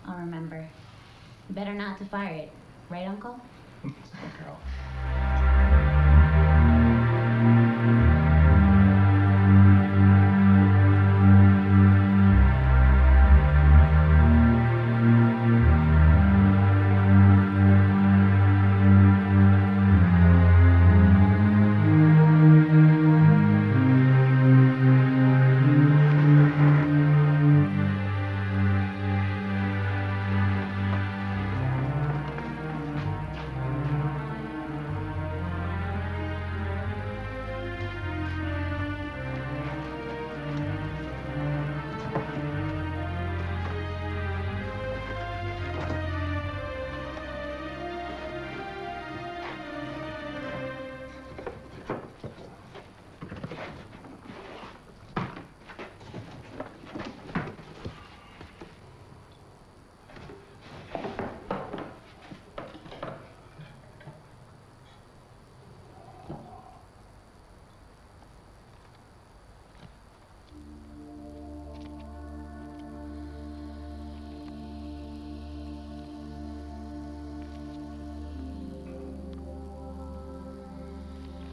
I'll remember. Better not to fire it, right, Uncle? Girl.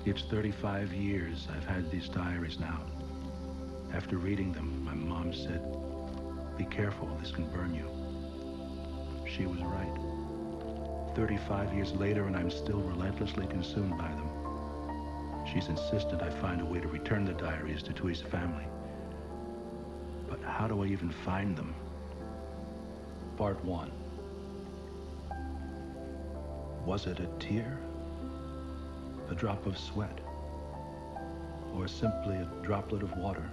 It's 35 years I've had these diaries now. After reading them, my mom said, "Be careful, this can burn you." She was right. 35 years later, and I'm still relentlessly consumed by them. She's insisted I find a way to return the diaries to Thuy's family. But how do I even find them? Part 1. Was it a tear? A drop of sweat? Or simply a droplet of water?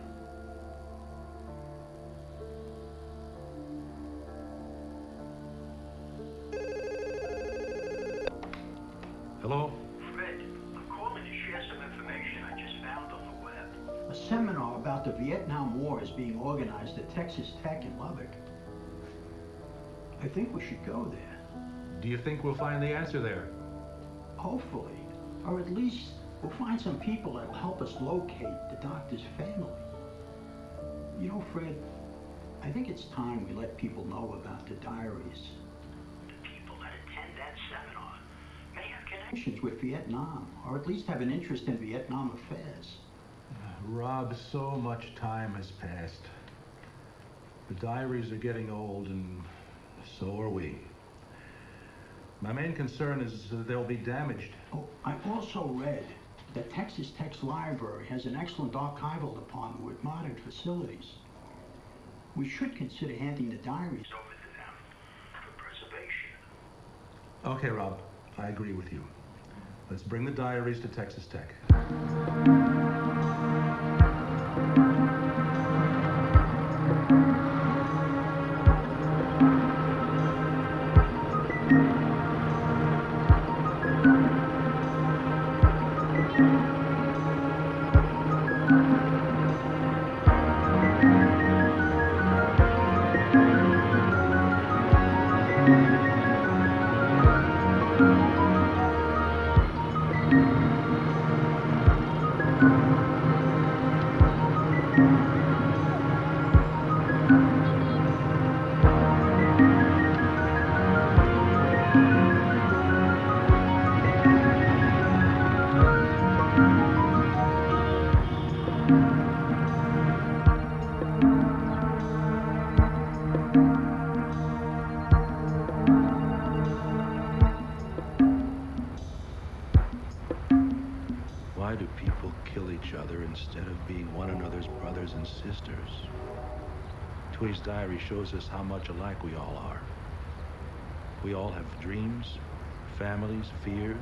Hello? Fred, I'm calling to share some information I just found on the web. A seminar about the Vietnam War is being organized at Texas Tech in Lubbock. I think we should go there. Do you think we'll find the answer there? Hopefully. Or at least we'll find some people that'll help us locate the doctor's family. You know, Fred, I think it's time we let people know about the diaries. The people that attend that seminar may have connections Connections with Vietnam, or at least have an interest in Vietnam affairs. Rob, so much time has passed. The diaries are getting old, and so are we. My main concern is that they'll be damaged. Oh, I've also read that Texas Tech's library has an excellent archival department with modern facilities. We should consider handing the diaries over to them for preservation. Okay, Rob, I agree with you. Let's bring the diaries to Texas Tech. Why do people kill each other instead of being one another's brothers and sisters? Twee's diary shows us how much alike we all are. We all have dreams, families, fears.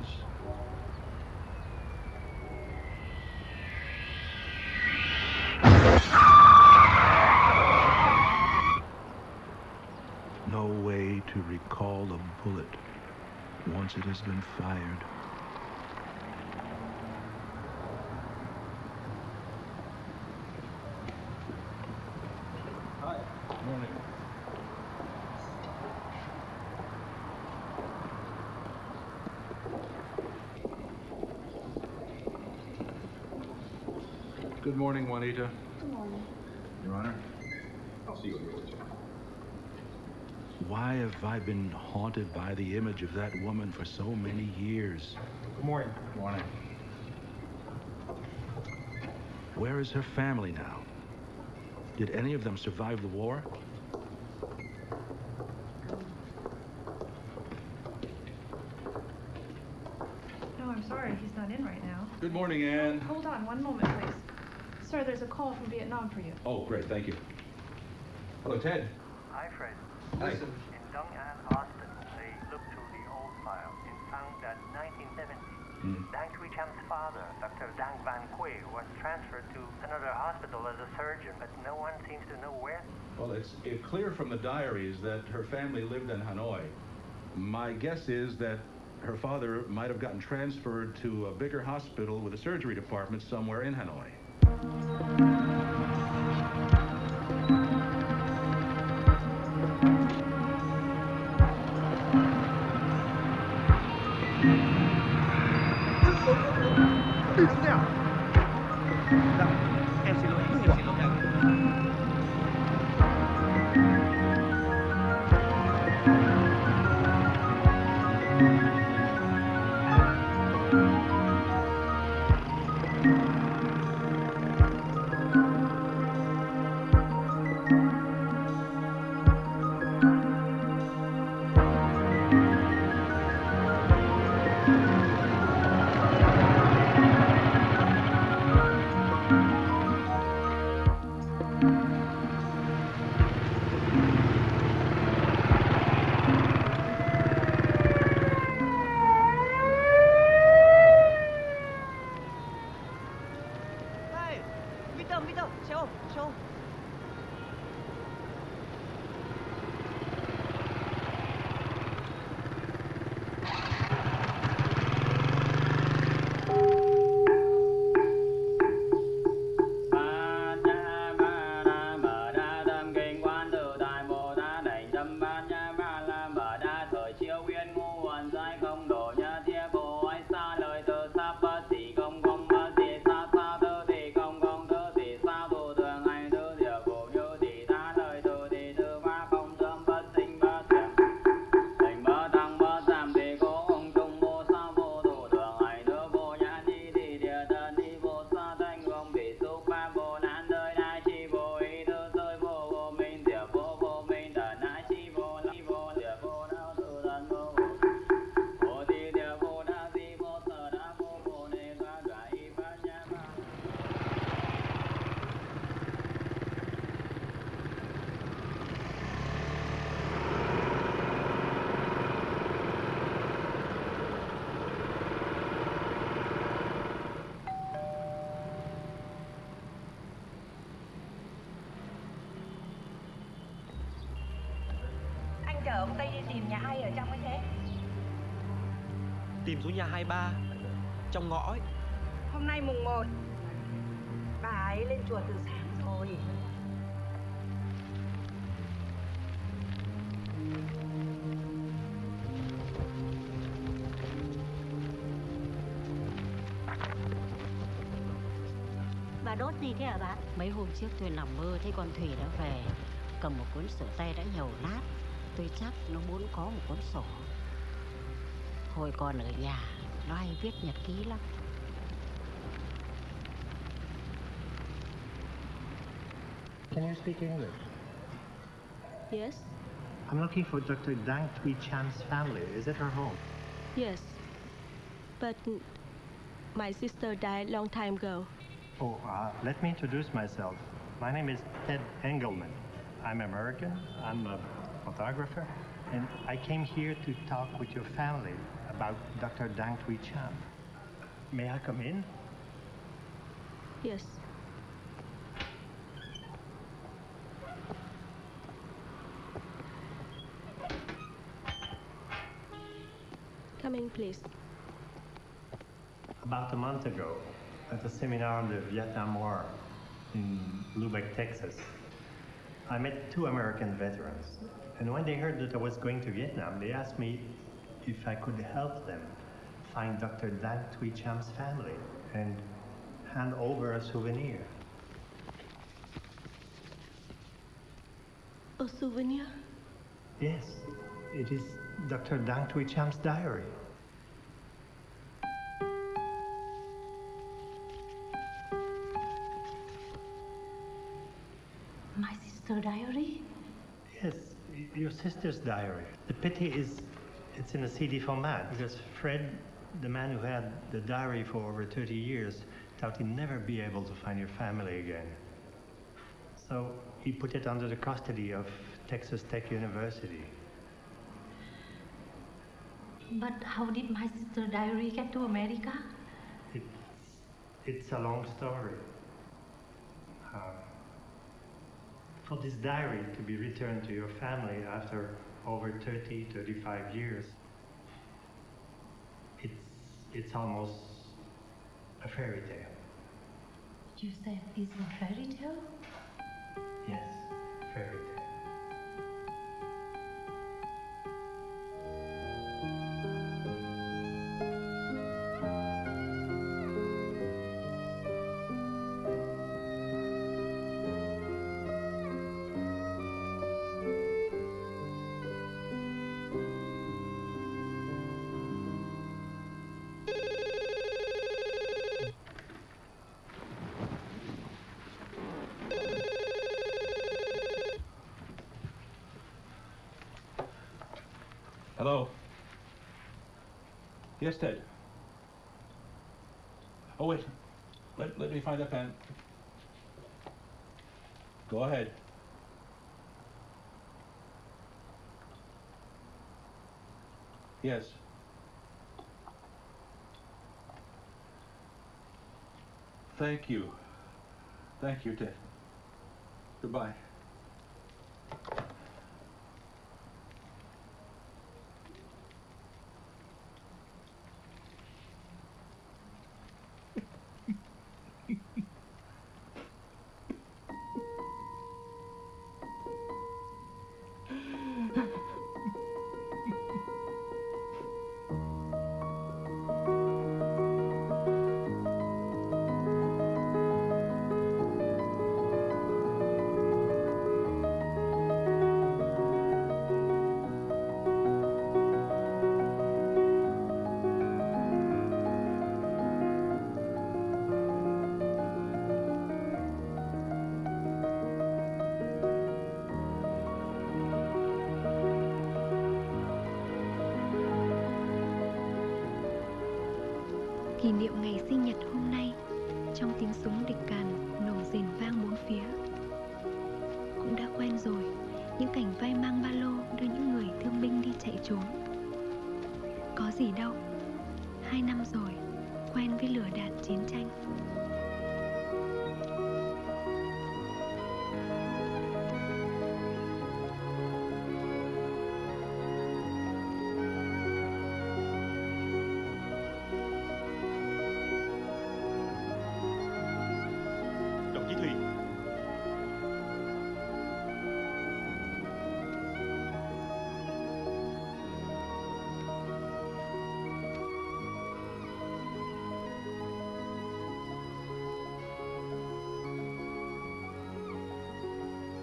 No way to recall a bullet once it has been fired. Hi. Morning. Good morning, Juanita. Good morning. Your Honor. I'll see you later. Why have I been haunted by the image of that woman for so many years? Good morning. Good morning. Where is her family now? Did any of them survive the war? No, I'm sorry, he's not in right now. Good morning, Anne. Hold on, one moment, please. Sir, there's a call from Vietnam for you. Oh, great, thank you. Hello, Ted. Hi, Fred. Hi. In Dong An Hospital, they looked through the old file and found that 1970, Dang Chui Cham's father, Dr. Dang Van Quy, was transferred to another hospital as a surgeon, but no one seems to know where. Well, it's clear from the diaries that her family lived in Hanoi. My guess is that her father might have gotten transferred to a bigger hospital with a surgery department somewhere in Hanoi. Đứng nào? Dạ, em xin lỗi anh. quay đi tìm nhà ai ở trong ấy thế? Tìm xuống nhà 23 trong ngõ ấy. Hôm nay mùng 1, bà ấy lên chùa từ sáng rồi. Bà đốt gì thế hả bà? Mấy hôm trước tôi nằm mơ thấy con Thủy đã về, cầm một cuốn sổ tay đã nhầu nát. Tôi chắc nó muốn có một cuốn sổ. Hồi còn ở nhà, nó hay viết nhật ký lắm. Can you speak English? Yes. I'm looking for Dr. Dang Thuy Cham's family. Is it her home? Yes. But my sister died long time ago. Oh, let me introduce myself. My name is Ted Engelman. I'm American. I'm a photographer. And I came here to talk with your family about Dr. Dang Thuy Cham. May I come in? Yes. Come in, please. About a month ago, at a seminar on the Vietnam War in Lubbock, Texas, I met 2 American veterans. And when they heard that I was going to Vietnam, they asked me if I could help them find Dr. Dang Thuy Cham's family and hand over a souvenir. A souvenir? Yes, it is Dr. Dang Thuy Cham's diary. My sister's diary? Yes, your sister's diary. The pity is it's in a CD format because Fred, the man who had the diary for over 30 years, thought he'd never be able to find your family again. So he put it under the custody of Texas Tech University. But how did my sister's diary get to America? It's a long story. For this diary to be returned to your family after over 35 years, it's almost a fairy tale. You said it's a fairy tale? Yes, fairy tale. Hello? Yes, Ted. Oh, wait. Let me find a pen. Go ahead. Yes. Thank you. Thank you, Ted. Goodbye. Kỷ niệm ngày sinh nhật hôm nay, trong tiếng súng địch càn nổ rền vang bốn phía. Cũng đã quen rồi, những cảnh vai mang ba lô đưa những người thương binh đi chạy trốn. Có gì đâu, 2 năm rồi, quen với lửa đạn chiến tranh.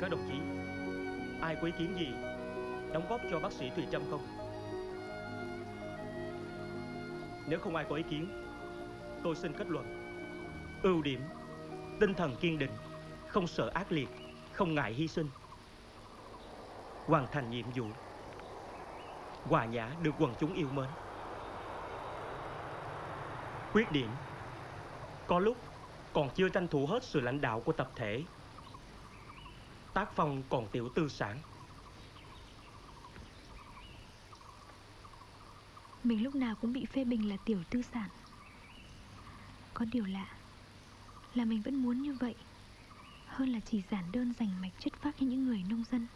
các đồng chí, ai có ý kiến gì đóng góp cho bác sĩ Thùy Trâm không? Nếu không ai có ý kiến, tôi xin kết luận. Ưu điểm: tinh thần kiên định, không sợ ác liệt, không ngại hy sinh, hoàn thành nhiệm vụ, hòa nhã được quần chúng yêu mến. Khuyết điểm: có lúc còn chưa tranh thủ hết sự lãnh đạo của tập thể, tác phong còn tiểu tư sản. Mình lúc nào cũng bị phê bình là tiểu tư sản. Có điều lạ là mình vẫn muốn như vậy hơn là chỉ giản đơn dành mạch chất phác cho những người nông dân.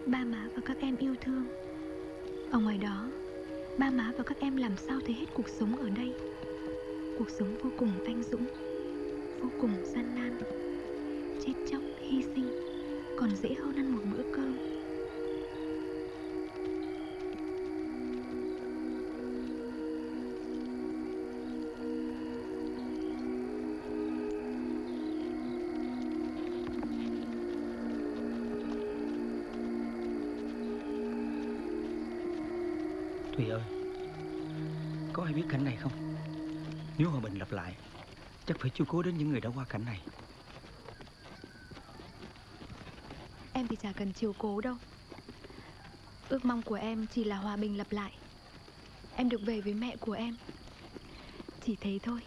Ba má và các em yêu thương. Ở ngoài đó, ba má và các em làm sao thấy hết cuộc sống ở đây. Cuộc sống vô cùng anh dũng, vô cùng gian nan, chết chóc, hy sinh còn dễ hơn ăn một bữa cơm. Thùy ơi, có ai biết cảnh này không? Nếu hòa bình lặp lại, chắc phải chiếu cố đến những người đã qua cảnh này. Em thì chả cần chiếu cố đâu. Ước mong của em chỉ là hòa bình lặp lại. Em được về với mẹ của em. Chỉ thế thôi.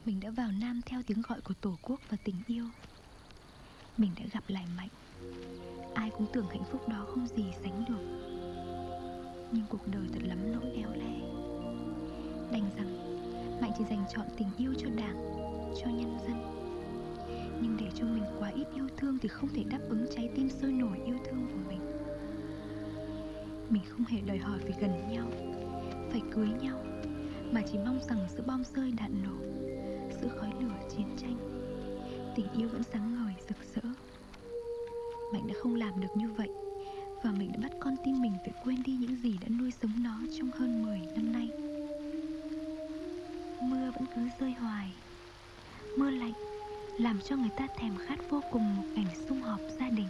Mình đã vào Nam theo tiếng gọi của Tổ quốc và tình yêu. Mình đã gặp lại Mạnh. Ai cũng tưởng hạnh phúc đó không gì sánh được. Nhưng cuộc đời thật lắm nỗi éo le. Đành rằng Mạnh chỉ dành trọn tình yêu cho Đảng, cho nhân dân. Nhưng để cho mình quá ít yêu thương thì không thể đáp ứng trái tim sôi nổi yêu thương của mình. Mình không hề đòi hỏi phải gần nhau, phải cưới nhau, mà chỉ mong rằng giữa bom rơi đạn nổ, giữa khói lửa chiến tranh, tình yêu vẫn sáng ngời rực rỡ. Mạnh đã không làm được như vậy, và mình đã bắt con tim mình phải quên đi những gì đã nuôi sống nó trong hơn 10 năm nay. Mưa vẫn cứ rơi hoài. Mưa lạnh làm cho người ta thèm khát vô cùng một cảnh sum họp gia đình.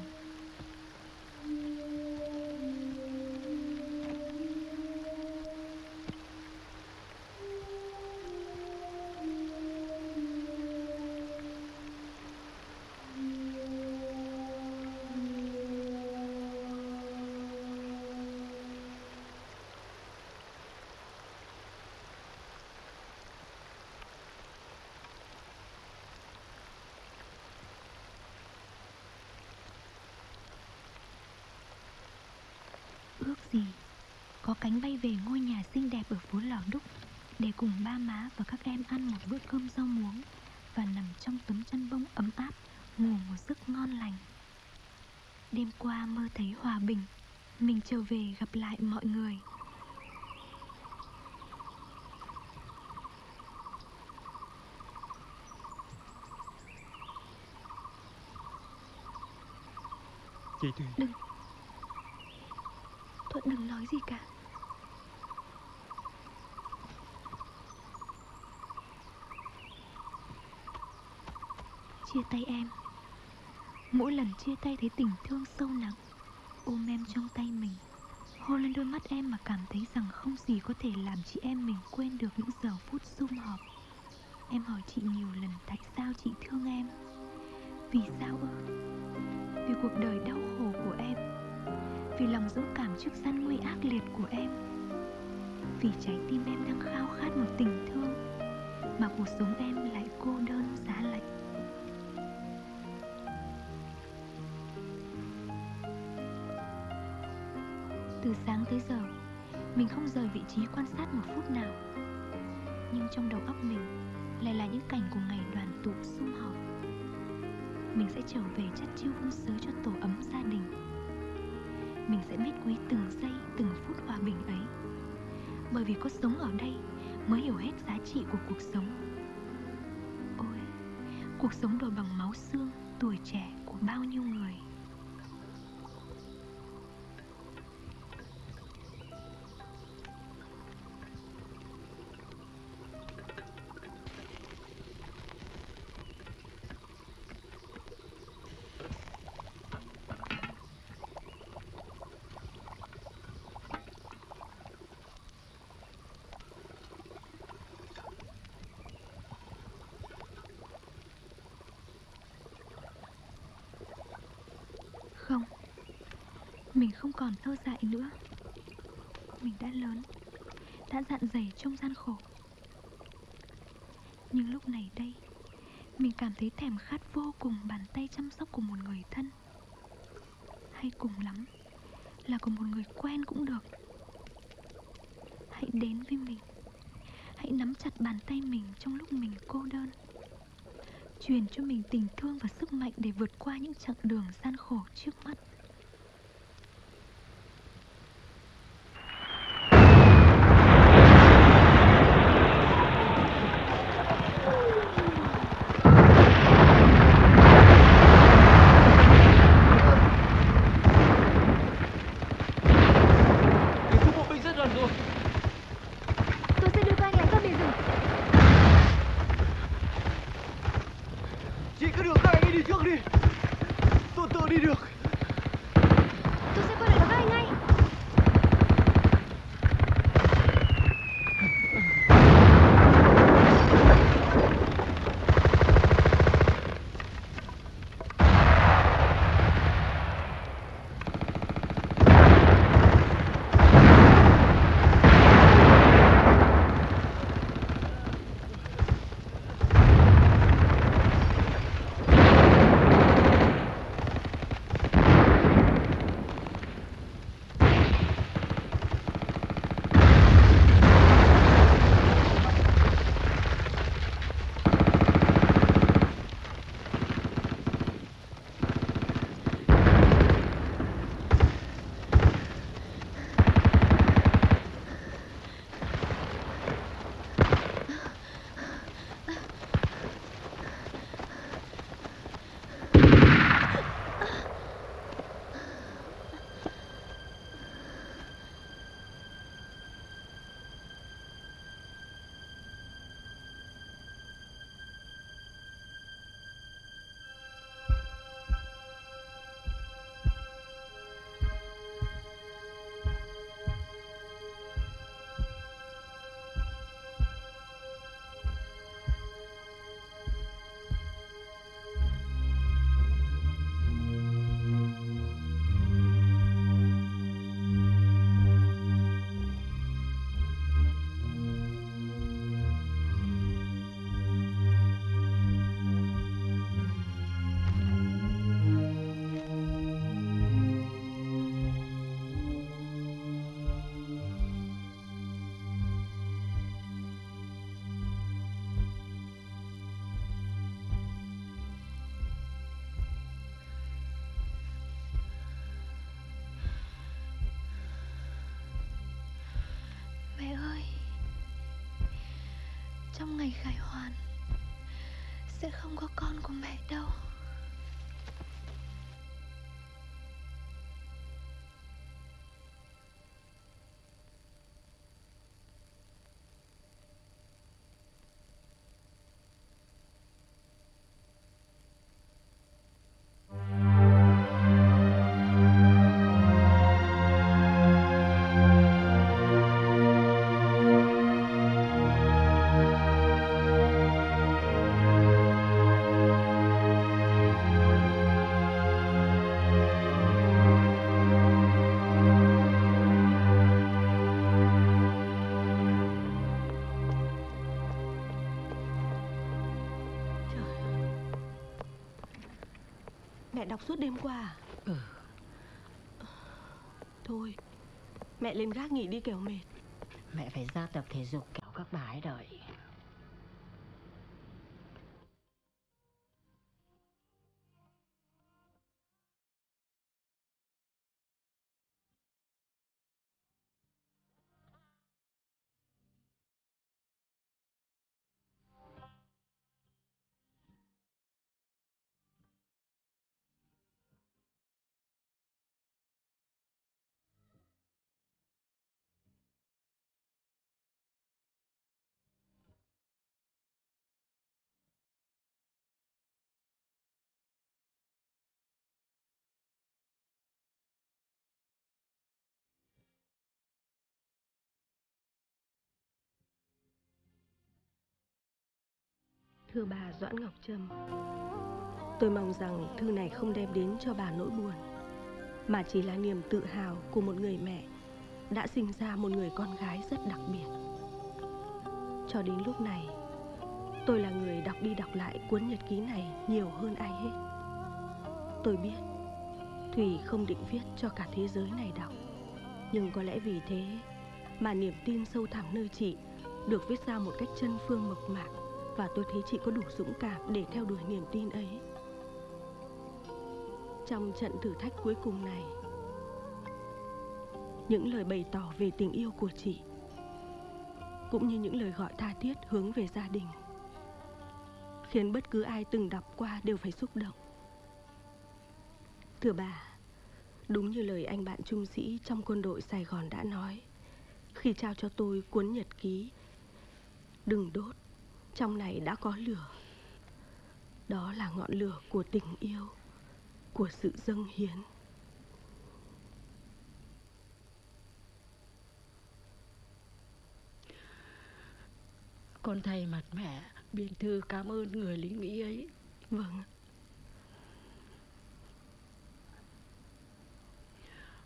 Ước gì có cánh bay về ngôi nhà xinh đẹp ở phố Lò Đúc, để cùng ba má và các em ăn một bữa cơm rau muống và nằm trong tấm chăn bông ấm áp, ngủ một giấc ngon lành. Đêm qua mơ thấy hòa bình, mình trở về gặp lại mọi người. Chị Thùy, Đừng, Thuận đừng nói gì cả. Chia tay em. Mỗi lần chia tay thấy tình thương sâu nặng. Ôm em trong tay mình, hôn lên đôi mắt em mà cảm thấy rằng không gì có thể làm chị em mình quên được những giờ phút sum họp. Em hỏi chị nhiều lần tại sao chị thương em. Vì sao ư? Vì cuộc đời đau khổ của em, vì lòng dũng cảm trước gian nguy ác liệt của em, vì trái tim em đang khao khát một tình thương mà cuộc sống em lại cô đơn giá lạnh. Từ sáng tới giờ, mình không rời vị trí quan sát một phút nào. Nhưng trong đầu óc mình lại là những cảnh của ngày đoàn tụ sum họp. Mình sẽ trở về chắt chiu hương sớ cho tổ ấm gia đình. Mình mình sẽ biết quý từng giây, từng phút hòa bình ấy. Bởi vì có sống ở đây mới hiểu hết giá trị của cuộc sống. Ôi, cuộc sống đổi bằng máu xương, tuổi trẻ của bao nhiêu người. Không, mình không còn thơ dại nữa. Mình đã lớn, đã dạn dày trong gian khổ. Nhưng lúc này đây, mình cảm thấy thèm khát vô cùng bàn tay chăm sóc của một người thân. Hay cùng lắm là của một người quen cũng được. Hãy đến với mình, hãy nắm chặt bàn tay mình trong lúc mình cô đơn. Truyền cho mình tình thương và sức mạnh để vượt qua những chặng đường gian khổ trước mắt. Tôi sẽ đưa các anh lại các bề rừng. Chị cứ đưa các anh ấy đi trước đi. Tôi tự đi được. Tôi sẽ quay lại đón các anh ngay. Mẹ ơi, trong ngày khải hoàn sẽ không có con của mẹ đâu. Mẹ đọc suốt đêm qua à? Thôi, mẹ lên gác nghỉ đi kẻo mệt. Mẹ phải ra tập thể dục kéo các bà ấy đợi. Thưa bà Doãn Ngọc Trâm, tôi mong rằng thư này không đem đến cho bà nỗi buồn, mà chỉ là niềm tự hào của một người mẹ đã sinh ra một người con gái rất đặc biệt. Cho đến lúc này, tôi là người đọc đi đọc lại cuốn nhật ký này nhiều hơn ai hết. Tôi biết Thùy không định viết cho cả thế giới này đọc, nhưng có lẽ vì thế mà niềm tin sâu thẳm nơi chị được viết ra một cách chân phương mộc mạc, và tôi thấy chị có đủ dũng cảm để theo đuổi niềm tin ấy. Trong trận thử thách cuối cùng này, những lời bày tỏ về tình yêu của chị cũng như những lời gọi tha thiết hướng về gia đình khiến bất cứ ai từng đọc qua đều phải xúc động. Thưa bà, đúng như lời anh bạn trung sĩ trong quân đội Sài Gòn đã nói khi trao cho tôi cuốn nhật ký: đừng đốt, trong này đã có lửa. Đó là ngọn lửa của tình yêu, của sự dâng hiến. Con thay mặt mẹ biên thư cảm ơn người lính Mỹ ấy. Vâng.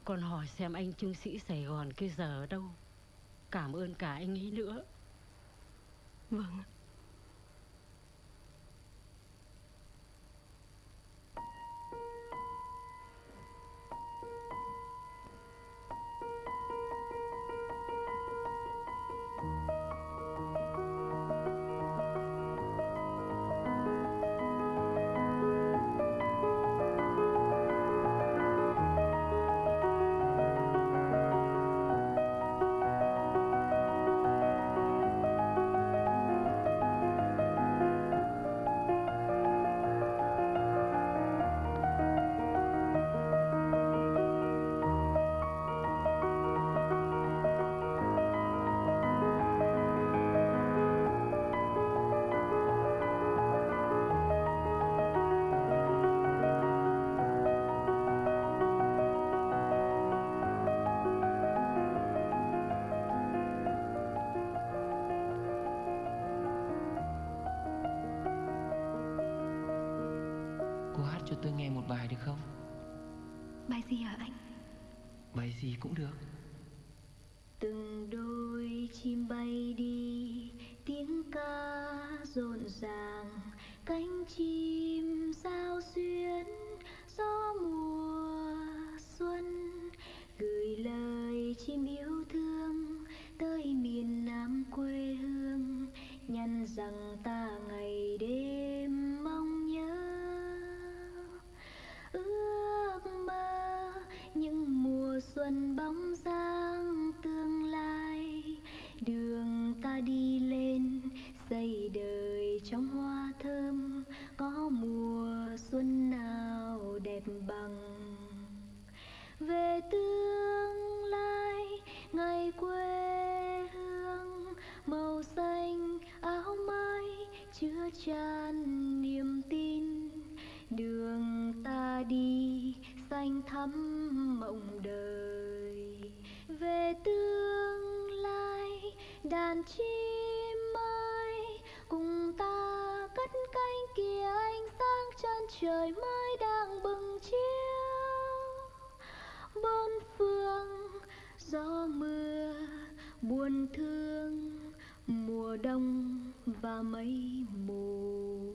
Con hỏi xem anh trung sĩ Sài Gòn kia giờ ở đâu. Cảm ơn cả anh ấy nữa. Vâng. Cô hát cho tôi nghe một bài được không? Bài gì hả anh? Bài gì cũng được. Từng đôi chim bay đi, tiếng ca rộn ràng, cánh chim giao xuyến gió mùa xuân, gửi lời chim yêu thương tới miền Nam quê hương, nhắn rằng ta ngày đêm mong nhớ. Ước mơ những mùa xuân bóng dáng tương lai, đường ta đi lên xây đời trong hoa thơm, có mùa xuân nào đẹp bằng. Về tương lai ngày quê hương, màu xanh áo mai chứa chan niềm tin, đường ta đi xanh thắm mộng đời. Về tương lai đàn chim ơi, cùng ta cất cánh kia ánh sáng chân trời mới đang bừng chiếu. Bốn phương gió mưa buồn thương, mùa đông và mây mù.